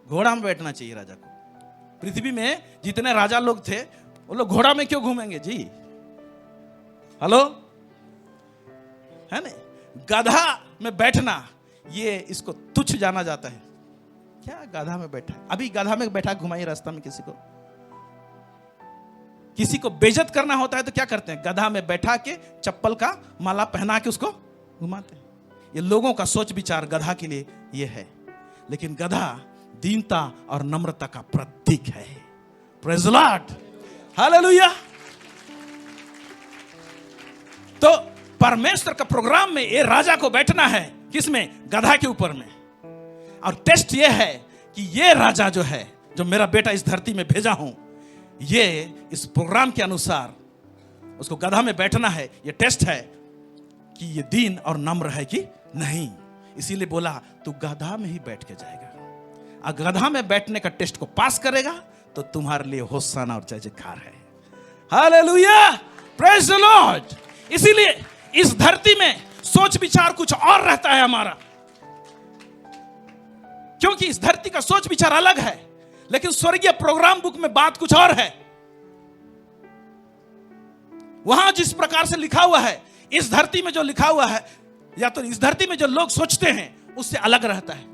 घोड़ा में बैठना चाहिए राजा को। पृथ्वी में जितने राजा लोग थे वो लोग घोड़ा में क्यों घूमेंगे जी? हेलो, है ना? गधा में बैठना ये इसको तुच्छ जाना जाता है। क्या गधा में बैठा है? अभी गधा में बैठा घुमाइए रास्ता में किसी को बेइज्जत करना होता है तो क्या करते हैं? गधा में बैठा के चप्पल का माला पहना के उसको घुमाते हैं। ये लोगों का सोच विचार गधा के लिए ये है। लेकिन गधा दीनता और नम्रता का प्रतीक है। Praise the Lord, hallelujah. तो परमेश्वर का प्रोग्राम में ये राजा को बैठना है, किसमें? गधा के ऊपर में। और टेस्ट ये है कि ये राजा जो है, जो मेरा बेटा इस धरती में भेजा हूं, ये इस प्रोग्राम के अनुसार उसको गधा में बैठना है। ये टेस्ट है कि ये दीन और नम्र है कि नहीं। इसीलिए बोला तू गधा में ही बैठ के जाएगा। अगर गधा में बैठने का टेस्ट को पास करेगा तो तुम्हारे लिए होशाना और जय जयकार है। Hallelujah, praise the Lord. इसीलिए इस धरती में सोच विचार कुछ और रहता है हमारा, क्योंकि इस धरती का सोच विचार अलग है। लेकिन स्वर्गीय प्रोग्राम बुक में बात कुछ और है। वहां जिस प्रकार से लिखा हुआ है, इस धरती में जो लिखा हुआ है, या तो इस धरती में जो लोग सोचते हैं उससे अलग रहता है।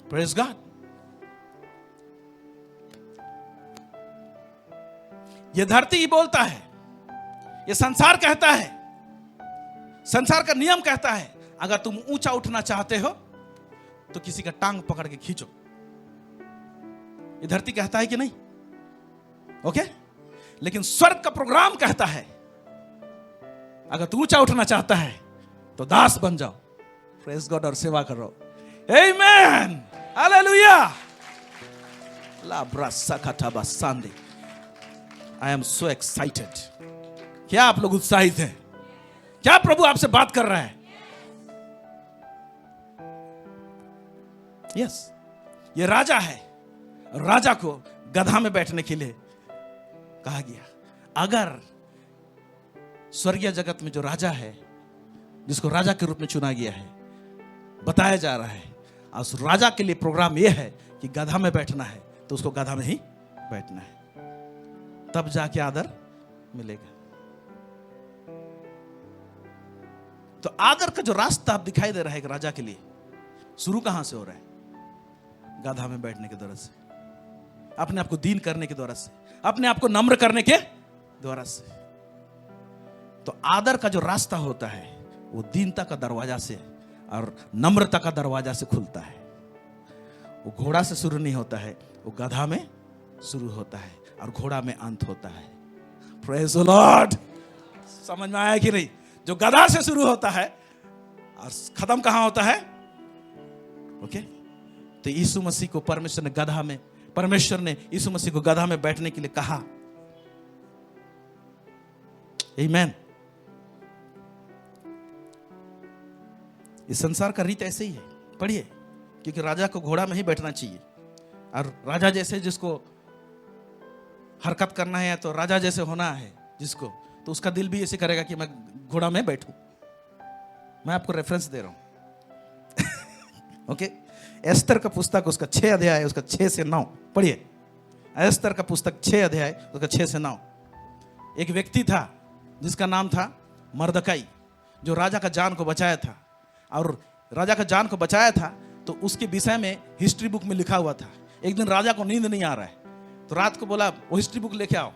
Praise God. यह धरती ही बोलता है, यह संसार कहता है, संसार का नियम कहता है, अगर तुम ऊंचा उठना चाहते हो तो किसी का टांग पकड़ के खींचो। ये धरती कहता है कि नहीं? ओके। लेकिन स्वर्ग का प्रोग्राम कहता है, अगर तू ऊंचा उठना चाहता है तो दास बन जाओ, प्रेज़ गॉड, और सेवा करो। Amen, hallelujah. ला ब्रासा खटाबा सांदे। I am so excited. क्या आप लोग उत्साहित हैं? क्या प्रभु आपसे बात कर रहा है? यस, ये राजा है। राजा को गधा में बैठने के लिए कहा गया। अगर स्वर्गीय जगत में जो राजा है, जिसको राजा के रूप में चुना गया है, बताया जा रहा है, और उस राजा के लिए प्रोग्राम यह है कि गधा में बैठना है, तो उसको गधा में ही बैठना है, तब जाके आदर मिलेगा। तो आदर का जो रास्ता आप दिखाई दे रहा है एक राजा के लिए, शुरू कहां से हो रहा है? गधा में बैठने के द्वारा से, अपने आप को दीन करने के द्वारा से, अपने आप को नम्र करने के द्वारा से। तो आदर का जो रास्ता होता है वो दीनता का दरवाजा से और नम्रता का दरवाजा से खुलता है। वो घोड़ा से शुरू नहीं होता है, वो गधा में शुरू होता है और घोड़ा में अंत होता है। Praise the Lord. समझ में आया कि नहीं? जो गधा से शुरू होता है और खत्म कहां होता है? ओके। तो यीशु मसीह को परमेश्वर ने यीशु मसीह को गधा में बैठने के लिए कहा। आमीन। इस संसार का रीत ऐसे ही है, पढ़िए, क्योंकि राजा को घोड़ा में ही बैठना चाहिए और राजा जैसे जिसको हरकत करना है तो राजा जैसे होना है जिसको, तो उसका दिल भी ऐसे करेगा कि मैं घोड़ा में बैठूं। मैं आपको रेफरेंस दे रहा हूं। ओके। एस्तर का पुस्तक उसका 6 अध्याय उसका 6 से 9 पढ़िए। एस्तर का पुस्तक 6 अध्याय उसका 6 से 9। एक व्यक्ति था जिसका नाम था मर्दकाई, जो राजा का जान को बचाया था, और राजा का जान को बचाया था तो उसके विषय में हिस्ट्री बुक में लिखा हुआ था। एक दिन राजा को नींद नहीं आ रहा है तो रात को बोला वो हिस्ट्री बुक लेके आओ,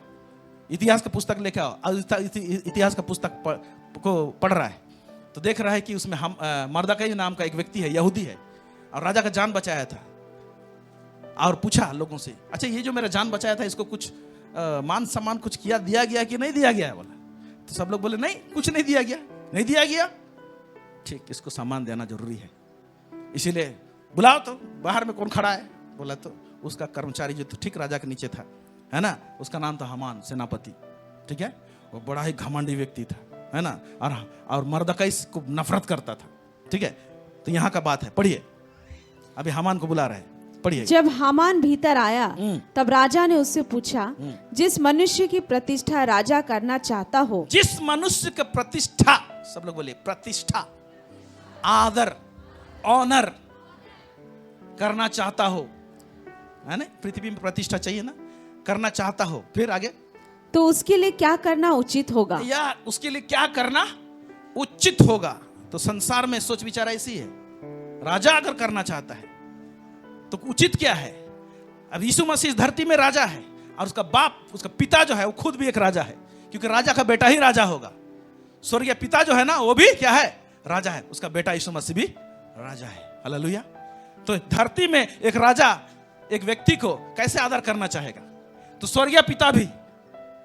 इतिहास का पुस्तक लेके आओ। इतिहास का पुस्तक को पढ़ रहा है तो देख रहा है कि उसमें मर्दकाई नाम का एक व्यक्ति है, यहूदी है, और राजा का जान बचाया था। और पूछा लोगों से, अच्छा ये जो मेरा जान बचाया था इसको कुछ मान सम्मान कुछ दिया गया कि नहीं दिया गया है? बोला। तो सब लोग बोले नहीं, कुछ नहीं दिया गया। ठीक, इसको सम्मान देना जरूरी है, इसीलिए बुलाओ। तो बाहर में कौन खड़ा है? बोला तो उसका कर्मचारी जो ठीक राजा के नीचे था, है ना, उसका नाम था हामान सेनापति। ठीक है, वो बड़ा ही घमंडी व्यक्ति था, है ना, और मर्दकाई को नफरत करता था। ठीक है, तो यहाँ का बात है, पढ़िए। अभी हामान को बुला रहे हैं, पढ़िए। जब हामान भीतर आया तब राजा ने उससे पूछा, जिस मनुष्य की प्रतिष्ठा राजा करना चाहता हो, जिस मनुष्य की प्रतिष्ठा, सब लोग बोलिए प्रतिष्ठा, आदर, ऑनर करना चाहता हो, है ना, पृथ्वी में प्रतिष्ठा चाहिए ना, करना चाहता हो, फिर आगे, तो उसके लिए क्या करना उचित होगा? या उसके लिए क्या करना उचित होगा? तो संसार में सोच विचार ऐसी है, राजा अगर करना चाहता है तो उचित क्या है? अब यीशु मसीह इस धरती में राजा है और उसका बाप, उसका पिता जो है वो खुद भी एक राजा है, क्योंकि राजा का बेटा ही राजा होगा। स्वर्गीय पिता जो है ना वो भी क्या है? राजा है। उसका बेटा यीशु मसीह भी राजा है। हालेलुया। तो धरती में एक राजा एक व्यक्ति को कैसे आदर करना चाहेगा, तो स्वर्गीय पिता भी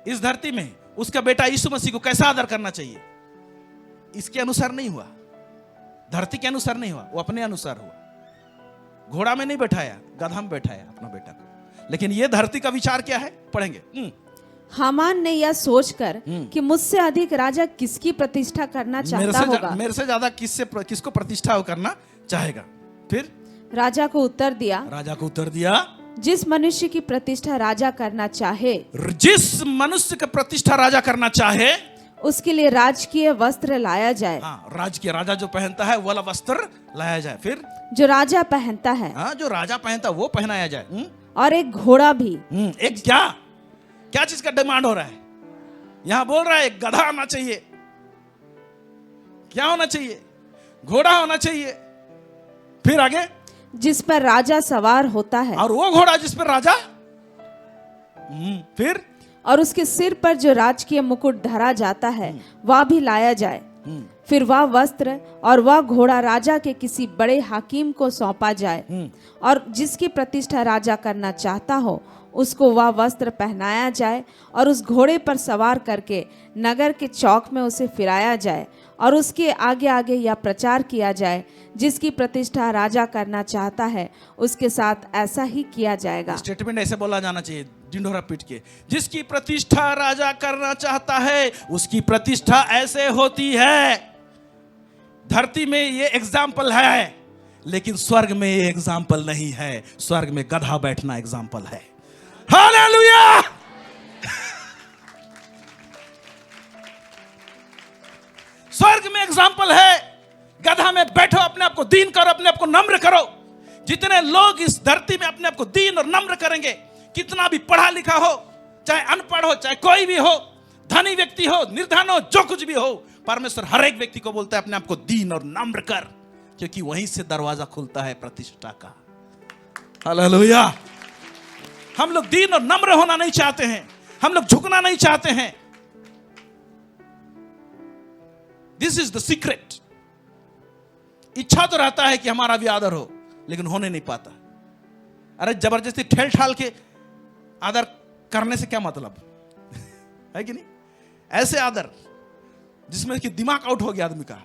इस धरती में उसका बेटा यीशु मसीह को कैसा आदर करना चाहिए? इसके अनुसार नहीं हुआ, धरती के अनुसार नहीं हुआ, वो अपने अनुसार हुआ। घोड़ा में नहीं बैठाया, गधा में बैठाया अपना बेटा को। लेकिन ये धरती का विचार क्या है, पढ़ेंगे। हामान ने यह सोचकर कि मुझसे अधिक राजा किसकी प्रतिष्ठा करना चाहता होगा, मेरे से ज्यादा किसको प्रतिष्ठा करना चाहेगा? फिर राजा को उत्तर दिया, जिस मनुष्य की प्रतिष्ठा राजा करना चाहे, जिस मनुष्य की प्रतिष्ठा राजा करना चाहे उसके लिए राजकीय वस्त्र लाया जाए। हाँ, राजकीय, राजा जो पहनता है वाला वस्त्र लाया जाए। फिर जो राजा पहनता है, हाँ, जो राजा पहनता है वो पहनाया जाए। और एक घोड़ा भी। एक क्या चीज का डिमांड हो रहा है? यहां बोल रहा है एक गधा होना चाहिए। क्या होना चाहिए? घोड़ा होना चाहिए। फिर आगे, जिस पर राजा सवार होता है, और वो घोड़ा जिस पर राजा, फिर, और उसके सिर पर जो राजकीय मुकुट धरा जाता है वह भी लाया जाए। फिर वह वस्त्र और वह घोड़ा राजा के किसी बड़े हाकिम को सौंपा जाए, और जिसकी प्रतिष्ठा राजा करना चाहता हो उसको वह वस्त्र पहनाया जाए, और उस घोड़े पर सवार करके नगर के चौक में उसे फिराया जाए, और उसके आगे आगे यह प्रचार किया जाए, जिसकी प्रतिष्ठा राजा करना चाहता है उसके साथ ऐसा ही किया जाएगा। स्टेटमेंट ऐसे बोला जाना चाहिए, ढिंढोरा पीट के, जिसकी प्रतिष्ठा राजा करना चाहता है उसकी प्रतिष्ठा ऐसे होती है। धरती में ये एग्जाम्पल है, लेकिन स्वर्ग में ये एग्जाम्पल नहीं है। स्वर्ग में गधा बैठना एग्जाम्पल है। हालेलुया। स्वर्ग में एग्जाम्पल है, गधा में बैठो, अपने आप को दीन करो, अपने आप को नम्र करो। जितने लोग इस धरती में अपने आप को दीन और नम्र करेंगे, कितना भी पढ़ा लिखा हो, चाहे अनपढ़ हो, चाहे कोई भी हो, धनी व्यक्ति हो, निर्धन हो, जो कुछ भी हो, परमेश्वर हर एक व्यक्ति को बोलता है अपने आप को दीन और नम्र कर, क्योंकि वहीं से दरवाजा खुलता है प्रतिष्ठा का। हालेलुया। हम लोग दीन और नम्र होना नहीं चाहते हैं, हम लोग झुकना नहीं चाहते हैं। This is the secret. इच्छा तो रहता है कि हमारा भी आदर हो, लेकिन होने नहीं पाता। अरे जबरदस्ती ठेल ठाल के आदर करने से क्या मतलब है कि नहीं? ऐसे आदर जिसमें कि दिमाग आउट हो गया आदमी का।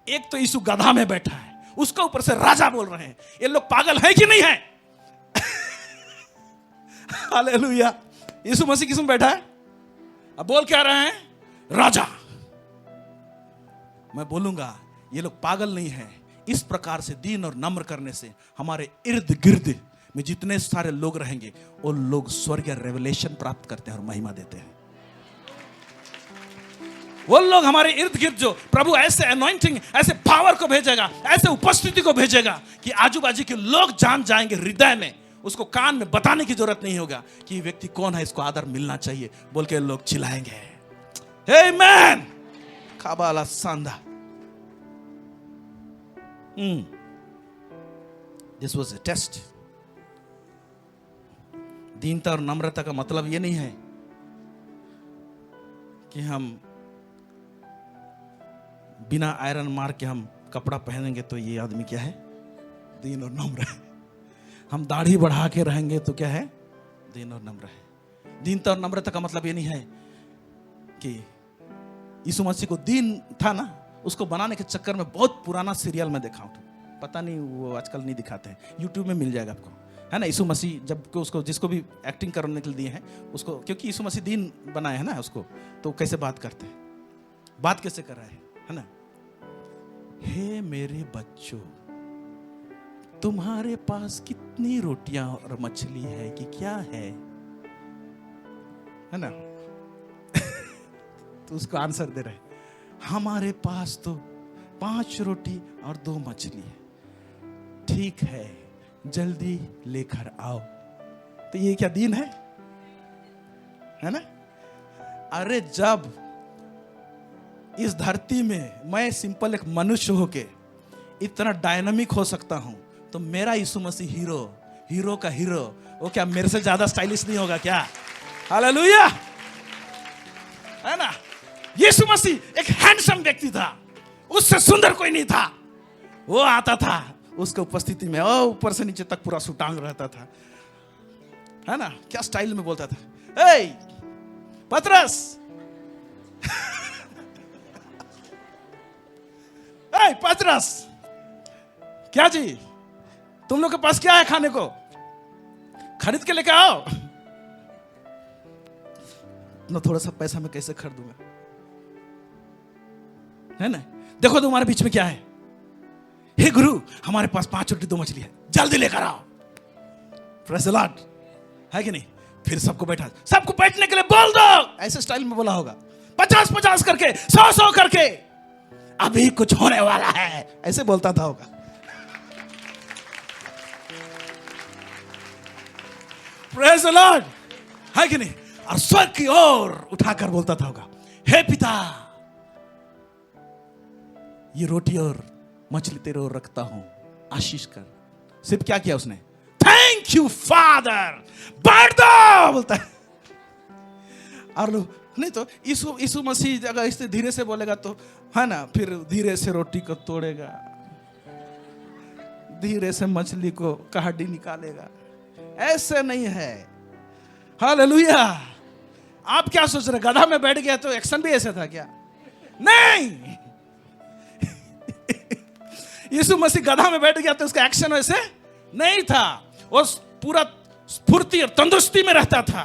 एक तो यीशु गधा में बैठा है, उसके ऊपर से राजा बोल रहे हैं। ये लोग पागल है कि नहीं है? हालेलुया। यीशु मसीह किसमें बैठा है? अब बोल क्या रहे हैं? राजा। मैं बोलूंगा ये लोग पागल नहीं है। इस प्रकार से दीन और नम्र करने से हमारे इर्द गिर्द में जितने सारे लोग रहेंगे वो लोग स्वर्गीय रेवलेशन प्राप्त करते हैं और महिमा देते हैं। वो लोग हमारे इर्द गिर्द जो प्रभु ऐसे अनॉइंटिंग, ऐसे पावर को भेजेगा, ऐसे उपस्थिति को भेजेगा कि आजू बाजू के लोग जान जाएंगे हृदय में। उसको कान में बताने की जरूरत नहीं होगा कि ये व्यक्ति कौन है, इसको आदर मिलना चाहिए बोल के लोग चिल्लाएंगे। आमेन। काबाला सांदा। This was a test. दीनता और नम्रता का मतलब ये नहीं है कि हम बिना आयरन मार के हम कपड़ा पहनेंगे तो ये आदमी क्या है? दीन और नम्र है। हम दाढ़ी बढ़ा के रहेंगे तो क्या है? दीन और नम्र है। दीनता और नम्रता का मतलब ये नहीं है कि यीशु मसीह को दीन था ना, उसको बनाने के चक्कर में बहुत पुराना सीरियल में देखा हूँ, पता नहीं वो आजकल नहीं दिखाते हैं, यूट्यूब में मिल जाएगा आपको, है ना। यीशु मसीह जब उसको जिसको भी एक्टिंग करने के लिए दिए हैं उसको, क्योंकि यीशु मसीह दीन बनाए हैं ना उसको, तो कैसे बात करते हैं, बात कैसे कर रहा है ना। हे मेरे बच्चों, तुम्हारे पास कितनी रोटियां और मछली है कि क्या है ना। तो उसको आंसर दे रहे, हमारे पास तो 5 रोटी और 2 मछली है। ठीक है, जल्दी लेकर आओ। तो ये क्या दीन है ना। अरे जब इस धरती में मैं सिंपल एक मनुष्य होके इतना डायनामिक हो सकता हूं, तो मेरा यीशु मसीह हीरो का हीरो, वो क्या मेरे से ज्यादा स्टाइलिश नहीं होगा क्या? हालेलुया, है ना। यीशु मसीह एक हैंडसम व्यक्ति था, उससे सुंदर कोई नहीं था। वो आता था उसके उपस्थिति में, ओ ऊपर से नीचे तक पूरा सुटांग रहता था, है ना। क्या स्टाइल में बोलता था, ए पतरस, ए पतरस, क्या जी तुम लोग के पास क्या है खाने को? खरीद के लेके आओ ना। थोड़ा सा पैसा मैं कैसे खरीदूंगा, है ना। देखो तुम्हारे बीच में क्या है। हे गुरु, हमारे पास 5 रोटी 2 मछली है, जल्दी लेकर आओ। प्रेज़ द लॉर्ड, है कि नहीं। फिर सबको बैठने के लिए बोल दो, ऐसे स्टाइल में बोला होगा। 50-50 करके, 100-100 करके, अभी कुछ होने वाला है, ऐसे बोलता था होगा। प्रेज़ द लॉर्ड, है कि नहीं। और स्वर्ग की ओर उठाकर बोलता था होगा, हे पिता, ये रोटी और मछली तेरे ओर रखता हूं, आशीष कर। सिर्फ क्या किया उसने? थैंक यू फादर, बांट दो बोलता है। और लोग नहीं तो यीशु मसीह अगर इसे धीरे से बोलेगा तो, है ना, फिर धीरे से रोटी को तोड़ेगा, धीरे से मछली को कहाड़ी निकालेगा। ऐसे नहीं है। हालेलुया। आप क्या सोच रहे, गधा में बैठ गया तो एक्शन भी ऐसे था क्या? नहीं। यीशु मसीह गधा में बैठ गया तो उसका एक्शन वैसे नहीं था। वो पूरा स्फूर्ति और तंदुरुस्ती में रहता था,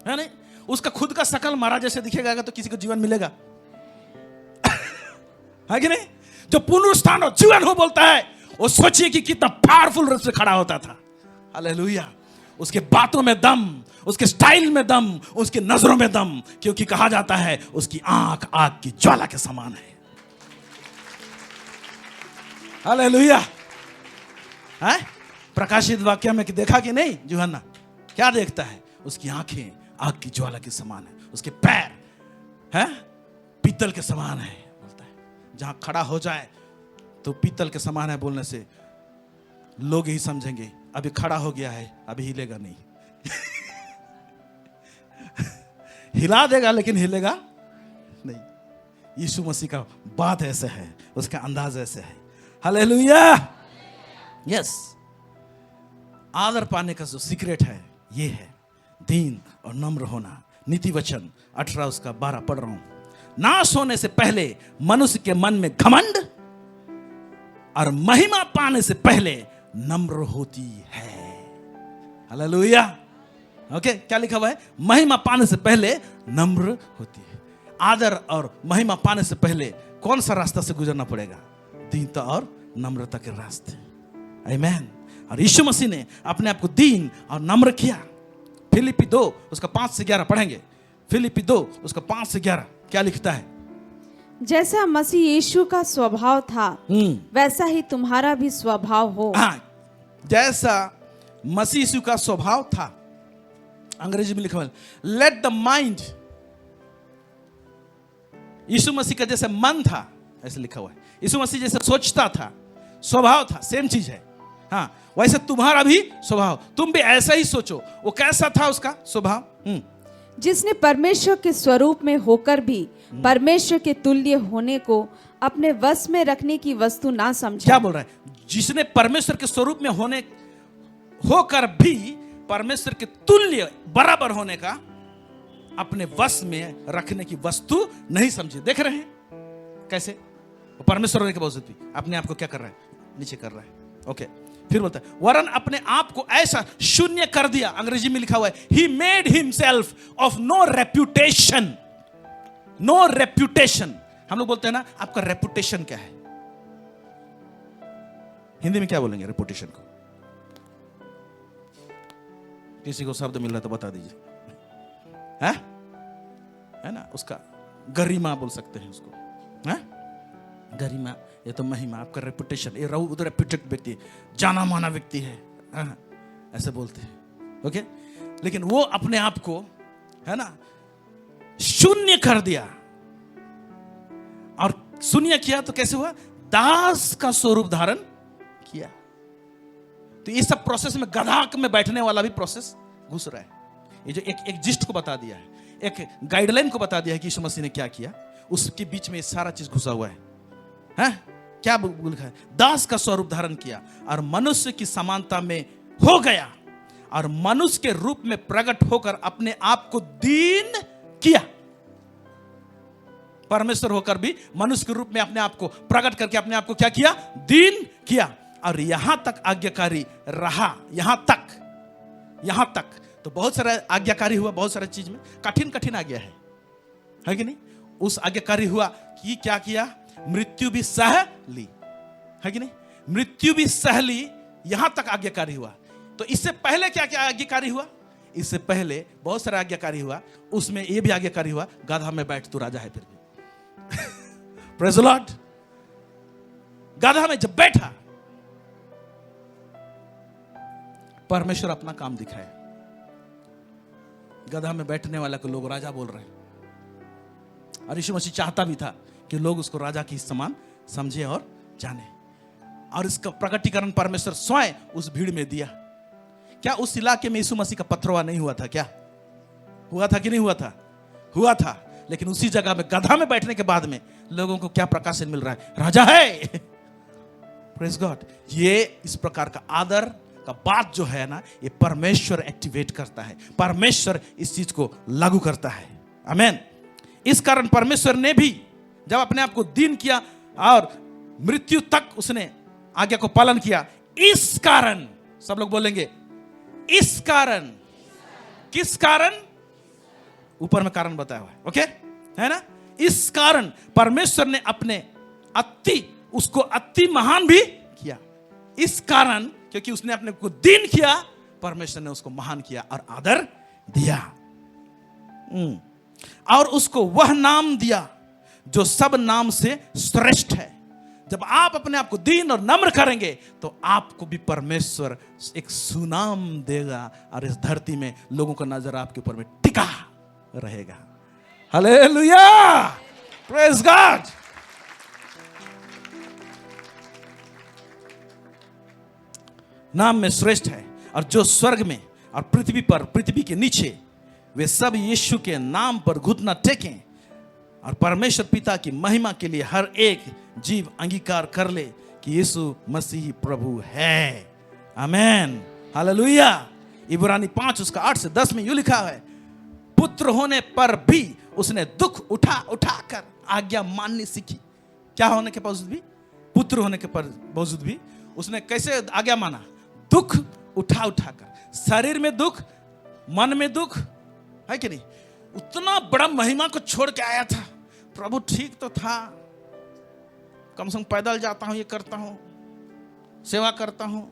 है नहीं। उसका खुद का शकल महाराज जैसे दिखेगा तो किसी को जीवन मिलेगा, है कि नहीं। जो पुनरुत्थान और जीवन हो बोलता है, वो सोचिए कि कितना पावरफुल रूप से खड़ा होता था। हालेलुया। उसके बातों में दम, उसके स्टाइल में दम, उसकी नजरों में दम, क्योंकि कहा जाता है उसकी आंख आग की ज्वाला के समान है। हालेलुया। है प्रकाशित वाक्य में कि देखा कि नहीं यूहन्ना, क्या देखता है? उसकी आंखें आग की ज्वाला के समान है, उसके पैर हैं पीतल के समान है बोलता है। जहां खड़ा हो जाए तो पीतल के समान है बोलने से लोग ही समझेंगे अभी खड़ा हो गया है, अभी हिलेगा नहीं। हिला देगा लेकिन हिलेगा नहीं। यीशु मसीह का बात ऐसे है, उसका अंदाज ऐसे है। हालेलुया। यस, आदर पाने का जो सीक्रेट है ये है, दीन और नम्र होना। नीति वचन 18 उसका 12 पढ़ रहा हूं। नाश होने से पहले मनुष्य के मन में घमंड और महिमा पाने से पहले नम्र होती है। हालेलुया। ओके, क्या लिखा हुआ है? महिमा पाने से पहले नम्र होती है। आदर और महिमा पाने से पहले कौन सा रास्ता से गुजरना पड़ेगा? दीनता और नम्रता के रास्ते। आमीन। और यीशु मसीह ने अपने आप को दीन और नम्र किया। फिलिपी 2 उसका 5 से 11 पढ़ेंगे। फिलिपी 2 उसका 5 से 11 क्या लिखता है? जैसा मसीह यीशु का स्वभाव था वैसा ही तुम्हारा भी स्वभाव हो। हाँ, जैसा मसीह यीशु का स्वभाव था। अंग्रेजी में लिखा हुआ है, लेट द माइंड, यीशु मसीह का जैसे मन था ऐसे लिखा हुआ है। यीशु मसीह जैसे सोचता था, स्वभाव था, सेम चीज है। हाँ, वैसे तुम्हारा भी स्वभाव, तुम भी ऐसा ही सोचो। वो कैसा था उसका स्वभाव? जिसने परमेश्वर के स्वरूप में होकर भी परमेश्वर के तुल्य होने को अपने वश में रखने की वस्तु ना समझा। क्या बोल रहा है? जिसने परमेश्वर के स्वरूप में होकर भी परमेश्वर के तुल्य बराबर होने का अपने वश में रखने की वस्तु नहीं समझे। देख रहे हैं कैसे? वो परमेश्वर होने के बावजूद भी अपने आप को क्या कर रहा है? नीचे कर रहा है। ओके, फिर बोलता है वरन अपने आप को ऐसा शून्य कर दिया। अंग्रेजी में लिखा हुआ है, he made himself of no reputation। No reputation. हम लोग बोलते हैं ना, आपका रेपुटेशन क्या है? हिंदी में क्या बोलेंगे रेपुटेशन को? किसी को शब्द मिल रहा तो बता दीजिए। है ना, उसका गरिमा बोल सकते हैं उसको। है गरिमा, ये तो महिमा। आपका रेपुटेशन, ये उधर रेप्यूटेड व्यक्ति, जाना माना व्यक्ति है, ऐसे बोलते हैं। ओके, लेकिन वो अपने आप को, है ना, शून्य कर दिया। और शून्य किया तो कैसे हुआ? दास का स्वरूप धारण किया। तो ये सब प्रोसेस में गधा में बैठने वाला भी प्रोसेस घुस रहा है। ये जो एक जिस्ट को बता दिया है, एक गाइडलाइन को बता दिया है कि यीशु मसीह ने क्या किया, उसके बीच में ये सारा चीज घुसा हुआ है। हैं? क्या लिखा है? दास का स्वरूप धारण किया और मनुष्य की समानता में हो गया और मनुष्य के रूप में प्रकट होकर अपने आप को दीन किया। परमेश्वर होकर भी मनुष्य के रूप में अपने आप को प्रकट करके अपने आप को क्या किया? दीन किया। और यहां तक आज्ञाकारी रहा। यहां तक तो बहुत सारा आज्ञाकारी हुआ, बहुत सारे चीज में कठिन आज्ञा है कि नहीं? उस आज्ञाकारी हुआ कि क्या किया? मृत्यु भी सह ली, है कि नहीं? मृत्यु भी सह ली, यहां तक आज्ञाकारी हुआ। तो इससे पहले क्या क्या आज्ञाकारी हुआ? इससे पहले बहुत सारा आज्ञाकारी हुआ, उसमें यह भी आज्ञाकारी हुआ, गधा में बैठ तू राजा है फिर भी। Praise the Lord. गधा में जब बैठा, परमेश्वर अपना काम दिखाया। गधा में बैठने वाला को लोग राजा बोल रहे हैं। और यीशु मसीह चाहता भी था कि लोग उसको राजा की समान समझे और जाने। और इसका प्रकटीकरण परमेश्वर स्वयं उस भीड़ में दिया। क्या उस इलाके में यीशु मसीह का पथरवा नहीं हुआ था? क्या हुआ था कि नहीं हुआ था? हुआ था। लेकिन उसी जगह में गधा में बैठने के बाद में लोगों को क्या प्रकाशन मिल रहा है? राजा है। Praise God. ये इस प्रकार का आदर का बात जो है ना, ये परमेश्वर एक्टिवेट करता है। परमेश्वर इस चीज को लागू करता है। आमीन। इस कारण परमेश्वर ने भी जब अपने आप को दीन किया और मृत्यु तक उसने आज्ञा को पालन किया, इस कारण, सब लोग बोलेंगे इस कारण। किस कारण? ऊपर में कारण बताया हुआ है। ओके, है ना? इस कारण परमेश्वर ने अपने उसको अति महान भी किया। इस कारण, क्योंकि उसने अपने को दीन किया, परमेश्वर ने उसको महान किया और आदर दिया। और उसको वह नाम दिया जो सब नाम से श्रेष्ठ है। जब आप अपने आप को दीन और नम्र करेंगे तो आपको भी परमेश्वर एक सुनाम देगा और इस धरती में लोगों का नजर आपके ऊपर में टिका रहेगा। Hallelujah, praise God. नाम में श्रेष्ठ है और जो स्वर्ग में और पृथ्वी पर, पृथ्वी के नीचे, वे सब यीशु के नाम पर घुटना टेकें और परमेश्वर पिता की महिमा के लिए हर एक जीव अंगीकार कर ले कि यीशु मसीह प्रभु है। आमेन, हालेलुया। इब्रानी 5 उसका 8 से 10 में यूं लिखा है, पुत्र होने पर भी उसने दुख उठा उठा कर आज्ञा माननी सीखी। क्या होने के बावजूद भी? पुत्र होने के बावजूद भी उसने कैसे आज्ञा माना? दुख उठा उठा कर। शरीर में दुख, मन में दुख है कि नहीं? उतना बड़ा महिमा को छोड़ के आया था। प्रभु ठीक तो था, कम से कम पैदल जाता हूं, ये करता हूं, सेवा करता हूं,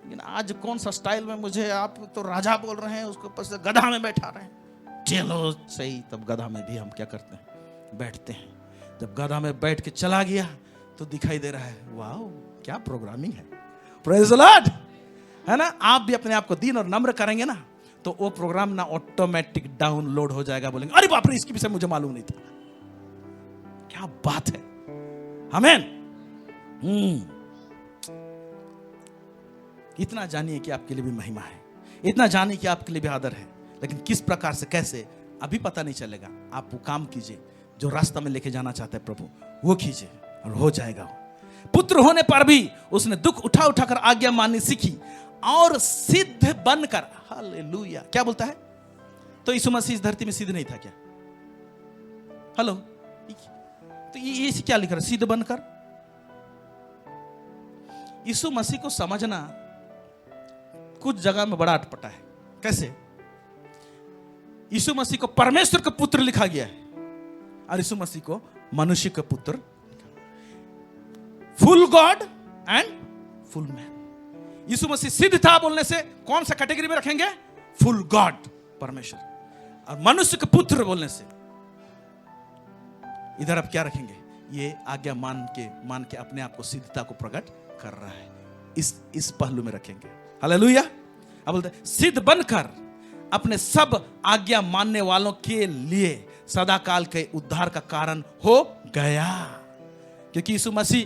लेकिन आज कौन सा स्टाइल में मुझे आप तो राजा बोल रहे हैं, उसके ऊपर से गधा में बैठा रहे हैं। चलो सही, तब गधा में भी हम क्या करते हैं? बैठते हैं। जब गधा में बैठ के चला गया तो दिखाई दे रहा है, वाह क्या प्रोग्रामिंग है। प्रेज द लॉर्ड, है ना? आप भी अपने आप को दीन और नम्र करेंगे ना, तो वो प्रोग्राम ना ऑटोमेटिक डाउनलोड हो जाएगा। बोलेंगे अरे बाप रे, इसके विषय मुझे मालूम नहीं था। क्या बात है, आमीन। इतना जानिए कि आपके लिए भी महिमा है, इतना जानिए कि आपके लिए भी आदर है, लेकिन किस प्रकार से, कैसे, अभी पता नहीं चलेगा। आप वो काम कीजिए जो रास्ता में लेके जाना चाहते हैं प्रभु, वो कीजिए और हो जाएगा। पुत्र होने पर भी उसने दुख उठा उठा कर आज्ञा माननी सीखी और सिद्ध बनकर, हालेलुया। क्या बोलता है? तो यीशु मसीह इस धरती में सिद्ध नहीं था क्या? हेलो, तो ये क्या लिख रहा है? सिद्ध बनकर। यीशु मसीह को समझना कुछ जगह में बड़ा अटपटा है। कैसे? यीशु मसीह को परमेश्वर का पुत्र लिखा गया है और यीशु मसीह को मनुष्य का पुत्र, full God and full man. Yeshu Masih सिद्ध था बोलने से कौन सा कैटेगरी में रखेंगे? फुल गॉड, परमेश्वर, और मनुष्य के पुत्र बोलने से इधर आप क्या रखेंगे? ये आज्ञा मान के अपने आप को सिद्धता को प्रकट कर रहा है, इस पहलू में रखेंगे। हालेलुया। अब बोलते हैं सिद्ध बनकर अपने सब आज्ञा मानने वालों के लिए सदा काल के उद्धार का कारण हो गया। क्योंकि यीशु मसीह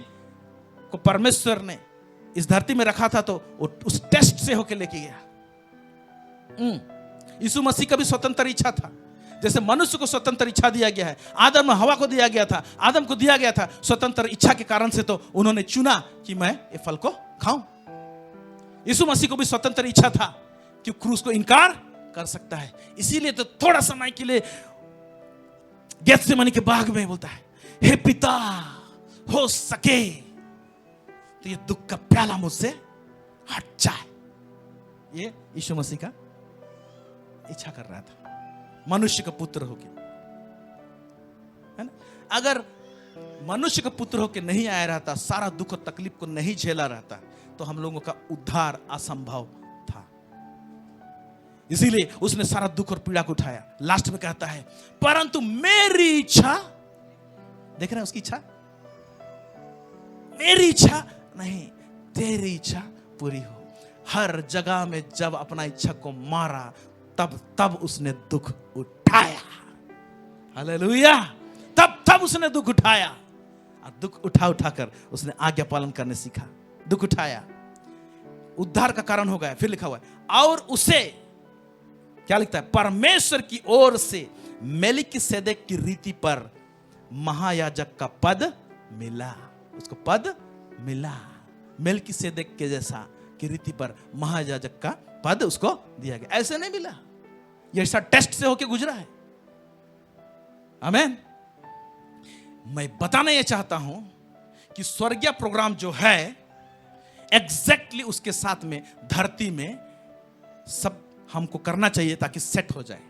को परमेश्वर ने इस धरती में रखा था, तो उस टेस्ट से होकर लेके गया। यीशु मसीह का भी स्वतंत्र इच्छा था, जैसे मनुष्य को स्वतंत्र इच्छा दिया गया है, आदम हवा को दिया गया था, आदम को दिया गया था स्वतंत्र इच्छा के कारण से, तो उन्होंने चुना कि मैं ये फल को खाऊं। यीशु मसीह को भी स्वतंत्र इच्छा था कि क्रूस को इनकार कर सकता है, इसीलिए तो थोड़ा समय के लिए गेत्सेमनी के बाग में बोलता है, हे पिता हो सके तो ये दुख का प्याला मुझसे हट जाए। ये यीशु मसीह का इच्छा कर रहा था, मनुष्य का पुत्र होके, है ना? अगर मनुष्य का पुत्र होके नहीं आया रहता, सारा दुख और तकलीफ को नहीं झेला रहता, तो हम लोगों का उद्धार असंभव था। इसीलिए उसने सारा दुख और पीड़ा को उठाया। लास्ट में कहता है, परंतु मेरी इच्छा, देख रहे हैं उसकी इच्छा, मेरी इच्छा नहीं तेरी इच्छा पूरी हो। हर जगह में जब अपना इच्छा को मारा, तब उसने दुख उठाया। हालेलुया। तब उसने दुख उठाया, और दुख उठाकर उसने आज्ञा पालन करने सीखा। दुख उठाया, उद्धार का कारण हो गया। फिर लिखा हुआ है, और उसे क्या लिखता है? परमेश्वर की ओर से मेलिकिसेदेक की रीति पर महायाजक का पद मिला। उसको पद मिला, मेलिकिसेदेक के जैसा की रीति पर महायाजक का पद उसको दिया गया। ऐसे नहीं मिला, ये ऐसा टेस्ट से होके गुजरा है। आमीन। मैं बताना यह चाहता हूं कि स्वर्गीय प्रोग्राम जो है, एग्जैक्टली उसके साथ में धरती में सब हमको करना चाहिए ताकि सेट हो जाए।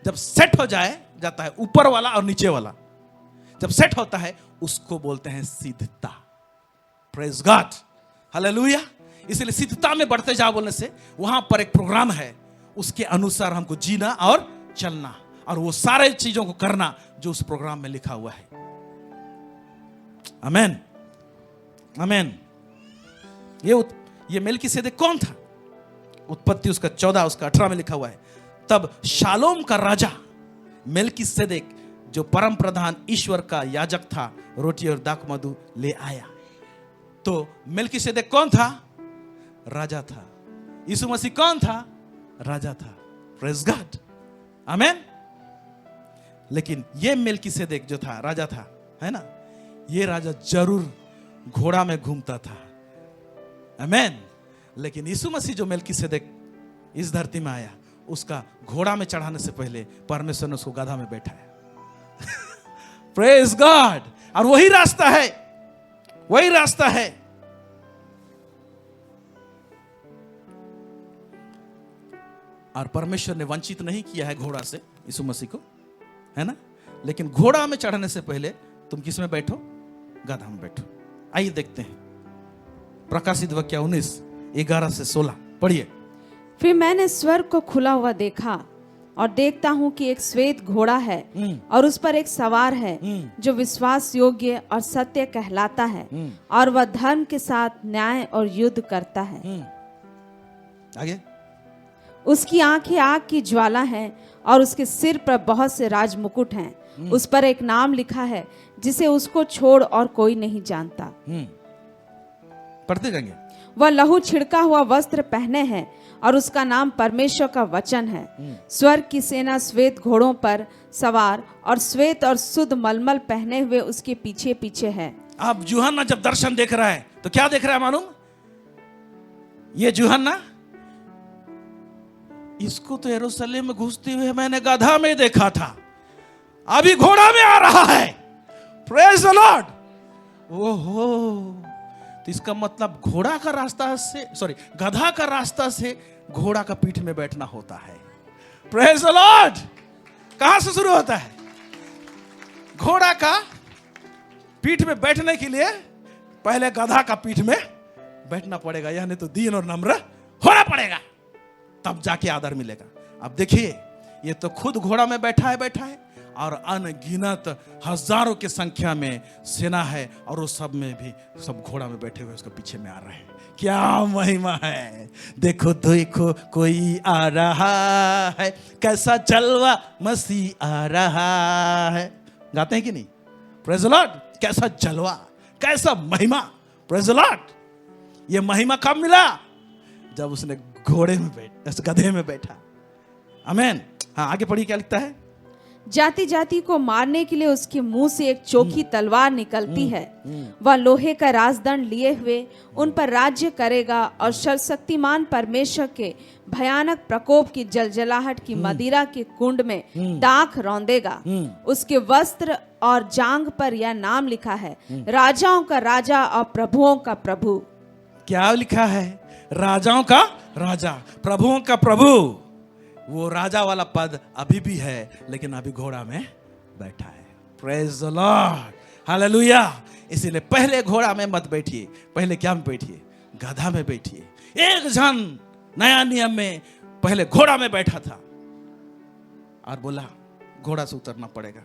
जब सेट हो जाता है ऊपर वाला और नीचे वाला, जब सेट होता है उसको बोलते हैं सिद्धता। Praise God, hallelujah. इसलिए सिद्धता में बढ़ते जाओ बोलने से वहां पर एक प्रोग्राम है, उसके अनुसार हमको जीना और चलना, और वो सारे चीजों को करना जो उस प्रोग्राम में लिखा हुआ है। आमीन, आमीन। ये मेलिकिसेदेक कौन था? उत्पत्ति उसका 14 उसका 18 में लिखा हुआ है, तब शालोम का राजा मेलिकिसेदेक जो परम प्रधान ईश्वर का याजक था, रोटी और दाख मधु ले आया। तो मेलिकिसेदेक कौन था? राजा था। यीशु मसीह कौन था? राजा था। प्रेज गॉड, आमीन। लेकिन ये मेलिकिसेदेक जो था, राजा था, है ना, ये राजा जरूर घोड़ा में घूमता था। आमीन। लेकिन यीशु मसीह जो मेलिकिसेदेक इस धरती में आया, उसका घोड़ा में चढ़ाने से पहले परमेश्वर ने उसको गधा में बैठाया। Praise God. और वही रास्ता है, वही रास्ता है। और परमेश्वर ने वंचित नहीं किया है घोड़ा से यीशु मसीह को, है ना। लेकिन घोड़ा में चढ़ने से पहले तुम किस में बैठो? गधा में बैठो। आइए देखते हैं प्रकाशित वाक्य 19:11 से 16 पढ़िए। फिर मैंने स्वर्ग को खुला हुआ देखा और देखता हूँ कि एक श्वेत घोड़ा है और उस पर एक सवार है जो विश्वास योग्य और सत्य कहलाता है और वह धर्म के साथ न्याय और युद्ध करता है। आगे। उसकी आंखें आग की ज्वाला हैं और उसके सिर पर बहुत से राज मुकुट हैं। उस पर एक नाम लिखा है जिसे उसको छोड़ और कोई नहीं जानता। पढ़ते जाएंगे। वह लहू छिड़का हुआ वस्त्र पहने हैं और उसका नाम परमेश्वर का वचन है। स्वर्ग की सेना श्वेत घोड़ों पर सवार और श्वेत और शुद्ध मलमल पहने हुए उसके पीछे पीछे है। अब यूहन्ना जब दर्शन देख रहा है तो क्या देख रहा है मालूम? ये यूहन्ना, इसको तो यरूशलेम में घुसते हुए मैंने गधा में देखा था, अभी घोड़ा में आ रहा है। Praise the Lord. ओहो, तो इसका मतलब घोड़ा का रास्ता से, सॉरी, गधा का रास्ता से घोड़ा का पीठ में बैठना होता है। Praise the Lord. कहां से शुरू होता है? घोड़ा का पीठ में बैठने के लिए पहले गधा का पीठ में बैठना पड़ेगा, यानी तो दीन और नम्र होना पड़ेगा, तब जाके आदर मिलेगा। अब देखिए, ये तो खुद घोड़ा में बैठा है और अनगिनत हजारों की संख्या में सेना है और वो सब में भी सब घोड़ा में बैठे हुए उसके पीछे में आ रहे हैं। क्या महिमा है। देखो देखो कोई आ रहा है, कैसा जलवा मसीह आ रहा है। गाते हैं कि नहीं? Praise the Lord. कैसा जलवा, कैसा महिमा। Praise the Lord. ये महिमा कब मिला? जब उसने घोड़े में गधे में बैठा। आमीन। हाँ, आगे पढ़िए क्या लिखता है। जाति जाति को मारने के लिए उसके मुंह से एक चोखी तलवार निकलती है। वह लोहे का राजदंड लिए हुए उन पर राज्य करेगा और सर्वशक्तिमान परमेश्वर के भयानक प्रकोप की जलजलाहट की मदिरा के कुंड में दाख रौंदेगा। उसके वस्त्र और जांघ पर यह नाम लिखा है, राजाओं का राजा और प्रभुओं का प्रभु। क्या लिखा है? राजाओं का राजा, प्रभुओं का प्रभु। वो राजा वाला पद अभी भी है, लेकिन अभी घोड़ा में बैठा है। Praise the Lord. हालेलुया। इसीलिए पहले घोड़ा में मत बैठिए, पहले क्या में बैठिए? गधा में बैठिए। एक जन नया नियम में पहले घोड़ा में बैठा था और बोला घोड़ा से उतरना पड़ेगा।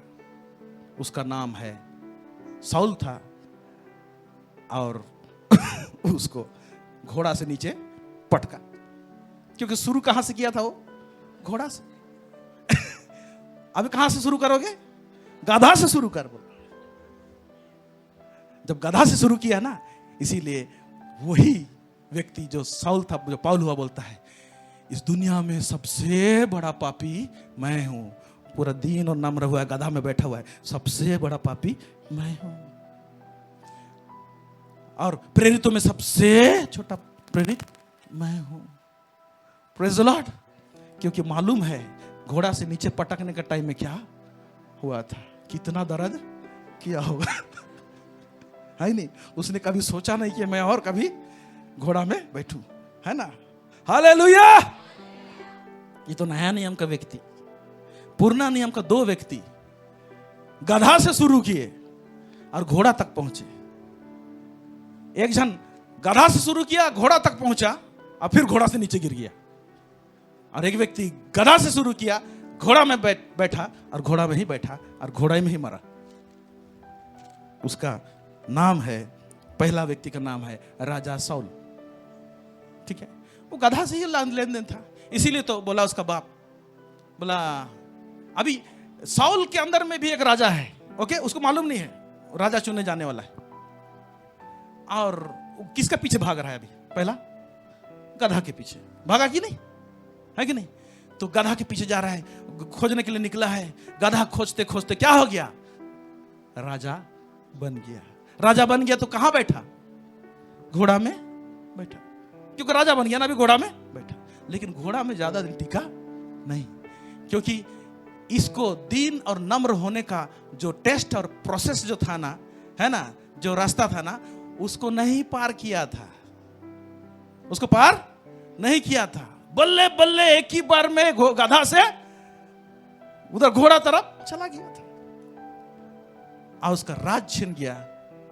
उसका नाम है साउल था और उसको घोड़ा से नीचे पटका, क्योंकि शुरू कहां से किया था वो? घोड़ा से। अभी कहां से शुरू करोगे? गधा से शुरू कर। जब गधा से शुरू किया ना, इसीलिए वही व्यक्ति जो साउल था, जो पौल हुआ, बोलता है इस दुनिया में सबसे बड़ा पापी मैं हूं। पूरा दीन और नम्र हुआ है, गधा में बैठा हुआ है, सबसे बड़ा पापी मैं हूं। और प्रेरितों में सबसे छोटा प्रेरित मैं हूं। Praise the Lord. क्योंकि मालूम है घोड़ा से नीचे पटकने का टाइम में क्या हुआ था, कितना दर्द किया होगा। है नहीं? उसने कभी सोचा नहीं कि मैं और कभी घोड़ा में बैठूं, है ना। हालेलुया। ये तो नया नियम का व्यक्ति। पुराना नियम का दो व्यक्ति गधा से शुरू किए और घोड़ा तक पहुंचे। एक जन गधा से शुरू किया, घोड़ा तक पहुंचा और फिर घोड़ा से नीचे गिर गया। और एक व्यक्ति गधा से शुरू किया, घोड़ा में बैठा और घोड़ा में ही बैठा और घोड़ा में ही मरा। उसका नाम है, पहला व्यक्ति का नाम है राजा साउल। ठीक है, वो गधा से ही लेन देन था। इसीलिए तो बोला उसका बाप, बोला अभी साउल के अंदर में भी एक राजा है, ओके, उसको मालूम नहीं है राजा चुनने जाने वाला है। और किसका पीछे भाग रहा है अभी? पहला गधा के पीछे भागा कि नहीं, है कि नहीं? तो गधा के पीछे जा रहा है, खोजने के लिए निकला है। गधा खोजते खोजते क्या हो गया? राजा बन गया। राजा बन गया तो कहां बैठा? घोड़ा में बैठा, क्योंकि राजा बन गया ना, अभी घोड़ा में बैठा। लेकिन घोड़ा में ज्यादा दिन टिका नहीं, क्योंकि इसको दीन और नम्र होने का जो टेस्ट और प्रोसेस जो था ना, है ना, जो रास्ता था ना, उसको नहीं पार किया था, उसको पार नहीं किया था। बल्ले बल्ले एक ही बार में गधा से उधर घोड़ा तरफ चला गया था और उसका राज छिन गया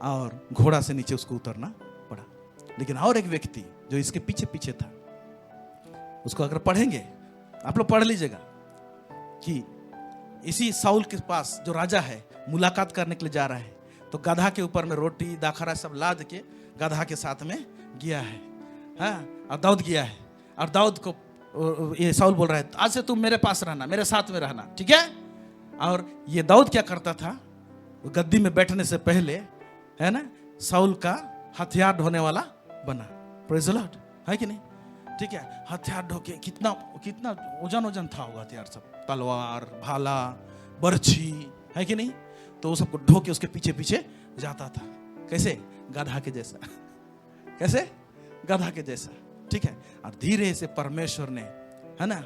और घोड़ा से नीचे उसको उतरना पड़ा। लेकिन और एक व्यक्ति जो इसके पीछे पीछे था, उसको अगर पढ़ेंगे, आप लोग पढ़ लीजिएगा कि इसी साउल के पास जो राजा है मुलाकात करने के लिए जा रहा है, तो गधा के ऊपर में रोटी दाखरा सब लाद के गधा के साथ में गया है, हाँ, और दाऊद गया है। और दाऊद को ये साउल बोल रहा है, आज से तुम मेरे पास रहना, मेरे साथ में रहना, ठीक है। और ये दाऊद क्या करता था, गद्दी में बैठने से पहले, है ना, साउल का हथियार ढोने वाला बना। प्रेज़ द लॉर्ड, है कि नहीं, ठीक है। हथियार ढो के कितना कितना वजन था होगा हथियार सब, तलवार, भाला, बर्छी, है कि नहीं। तो वो सबको ढो के उसके पीछे पीछे जाता था। कैसे? गधा के जैसा। कैसे? गधा के जैसा, ठीक है। और धीरे से परमेश्वर ने, है ना,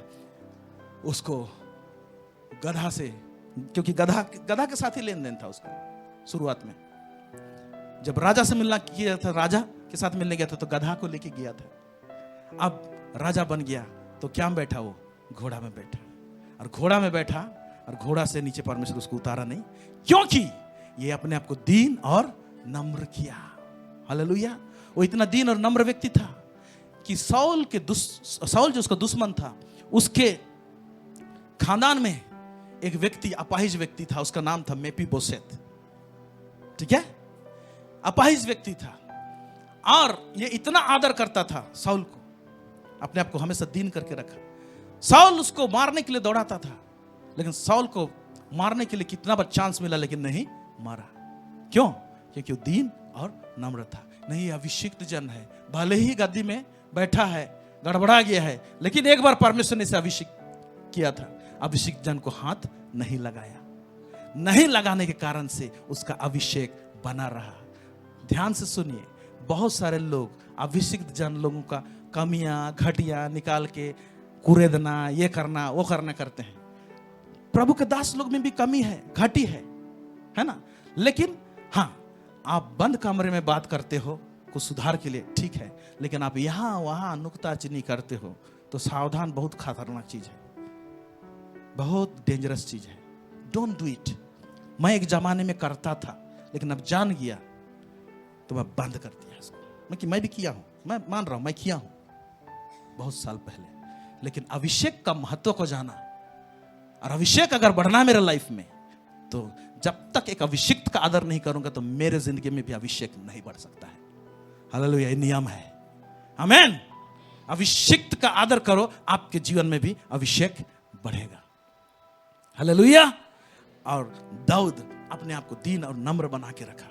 उसको गधा से, क्योंकि गधा के साथ ही लेन देन था उसका शुरुआत में। जब राजा से मिलना किया था, राजा के साथ मिलने गया था, तो गधा को लेके गया था। अब राजा बन गया तो क्या में बैठा, वो घोड़ा में बैठा। और घोड़ा में बैठा और घोड़ा से नीचे परमेश्वर उसको उतारा नहीं, क्योंकि ये अपने आप को दीन और नम्र किया। हालेलुया। वो इतना दीन और नम्र व्यक्ति था कि साउल जो उसका दुश्मन था, उसके खानदान में एक व्यक्ति, अपाहिज व्यक्ति था, उसका नाम था मेफीबोशेत, ठीक है। अपाहिज व्यक्ति था और ये इतना आदर करता था साउल को, अपने आप को हमेशा दीन करके रखा। साउल उसको मारने के लिए दौड़ाता था, लेकिन साउल को मारने के लिए कितना बार चांस मिला, लेकिन नहीं मारा। क्यों? क्योंकि वो दीन और नम्र था। नहीं, अभिषिक्त जन है, भले ही गद्दी में बैठा है, गड़बड़ा गया है, लेकिन एक बार परमेश्वर ने इसे अभिषेक किया था, अभिषिक्त जन को हाथ नहीं लगाया। नहीं लगाने के कारण से उसका अभिषेक बना रहा। ध्यान से सुनिए, बहुत सारे लोग अभिषिक्त जन लोगों का कमियां घटियां निकाल के कुरेदना, ये करना वो करना करते हैं। प्रभु के दास लोग में भी कमी है, घटी है ना। लेकिन हाँ, आप बंद कमरे में बात करते हो कुछ सुधार के लिए, ठीक है, लेकिन आप यहां वहां नुक्ताचीनी करते हो तो सावधान, बहुत खतरनाक चीज है, बहुत डेंजरस चीज है। Don't do it. मैं एक जमाने में करता था, लेकिन अब जान गया तो मैं बंद कर दिया इसको। मैं भी किया हूं, मैं मान रहा हूं, मैं किया हूं बहुत साल पहले। लेकिन अभिषेक का महत्व को जाना, और अभिषेक अगर बढ़ना मेरे लाइफ में, तो जब तक एक अभिषिक्त का आदर नहीं करूंगा तो मेरे जिंदगी में भी अभिषेक नहीं बढ़ सकता है। हालेलुया, ये नियम है। आमीन। अभिषिक्त का आदर करो, आपके जीवन में भी अभिषेक बढ़ेगा। हालेलुया। और दाऊद अपने आप को दीन और नम्र बना के रखा।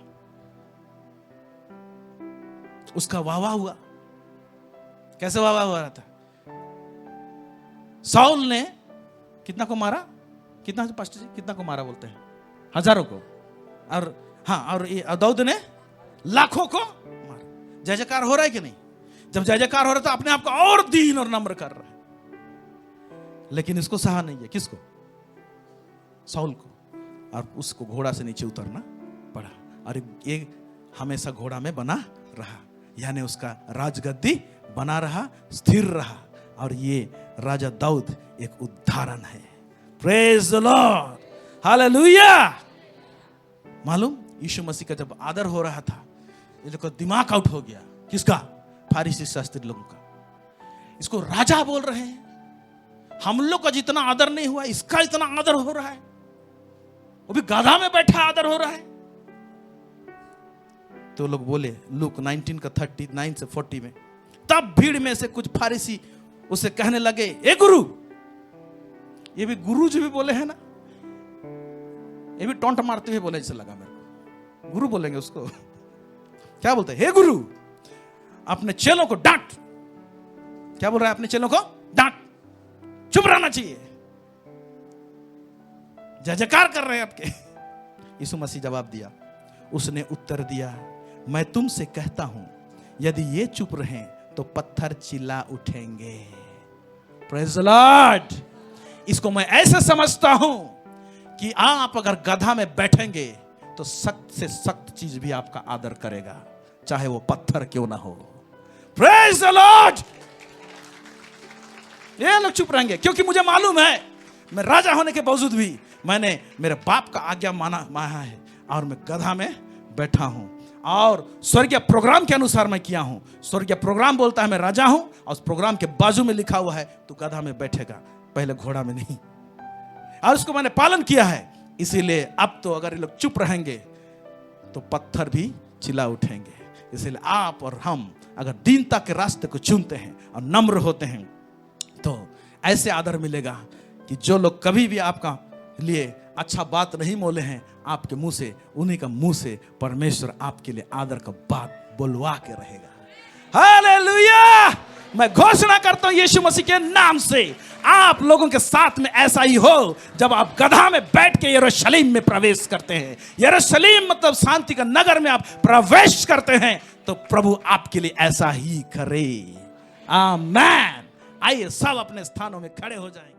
उसका वाह हुआ। कैसे वाह हुआ रहा था? साउल ने कितना को मारा? कितना पास्टर जी, कितना को मारा बोलते हैं? हजारों को। और हाँ, और दाऊद ने लाखों को मारा। जय जयकार हो रहा है कि नहीं? जब जय जयकार हो रहा है तो अपने आप को और दीन और नम्र कर रहा है। लेकिन इसको सहा नहीं है। किसको? साउल को। और उसको घोड़ा से नीचे उतरना पड़ा। और ये हमेशा घोड़ा में बना रहा, यानी उसका राजगद्दी बना रहा, स्थिर रहा। और ये राजा दाऊद एक उदाहरण है। Praise the Lord, hallelujah. मालूम, यीशु मसीह का जब आदर हो रहा था, ये लोग का दिमाग आउट हो गया। किसका? फारिसी शास्त्री लोगों का। इसको राजा बोल रहे हैं। हम लोग का जितना आदर नहीं हुआ, इसका इतना आदर हो रहा है। वो भी गधा में बैठा आदर हो रहा है। तो लोग बोले, लूक 19 का 39 से 40 में, तब भीड़ में से कुछ फारिसी उसे कहने लगे, ए गुरु। ये भी गुरु जी भी बोले हैं ना, ये भी टोंट मारते हुए बोले, जैसे लगा मेरे को। गुरु बोलेंगे उसको। क्या बोलते हैं? हे गुरु, अपने चेलों को डांट। क्या बोल रहा है? अपने चेलों को डांट, चुप रहना चाहिए, जय जयकार कर रहे हैं आपके। यीशु मसीह जवाब दिया। उसने उत्तर दिया, मैं तुमसे कहता हूं, यदि ये चुप रहें तो पत्थर चिल्ला उठेंगे। Praise the Lord. इसको मैं ऐसे समझता हूं कि आप अगर गधा में बैठेंगे तो सख्त से सख्त चीज भी आपका आदर करेगा, चाहे वो पत्थर क्यों ना हो। Praise the Lord. ये लोग चुप रहेंगे क्योंकि मुझे मालूम है मैं राजा होने के बावजूद भी मैंने मेरे बाप का आज्ञा माना है और मैं गधा में बैठा हूं और स्वर्गीय प्रोग्राम के अनुसार मैं किया हूं। स्वर्गीय प्रोग्राम बोलता है मैं राजा हूं और उस प्रोग्राम के बाजू में लिखा हुआ है तू गधा में बैठेगा, पहले घोड़ा में नहीं, और उसको मैंने पालन किया है। इसीलिए अब तो अगर ये लोग चुप रहेंगे तो पत्थर भी चिल्ला उठेंगे। इसीलिए आप और हम अगर दीनता के रास्ते को चुनते हैं और नम्र होते हैं तो ऐसे आदर मिलेगा कि जो लोग कभी भी आपका लिए अच्छा बात नहीं बोले हैं, आपके मुंह से, उन्हीं का मुंह से परमेश्वर आपके लिए आदर का बात बोलवा के रहेगा। हालेलुया। मैं घोषणा करता हूं यीशु मसीह के नाम से आप लोगों के साथ में ऐसा ही हो। जब आप गधा में बैठ के यरूशलेम में प्रवेश करते हैं, यरूशलेम मतलब शांति का नगर में आप प्रवेश करते हैं, तो प्रभु आपके लिए ऐसा ही करे। आमीन। आइए सब अपने स्थानों में खड़े हो जाएं।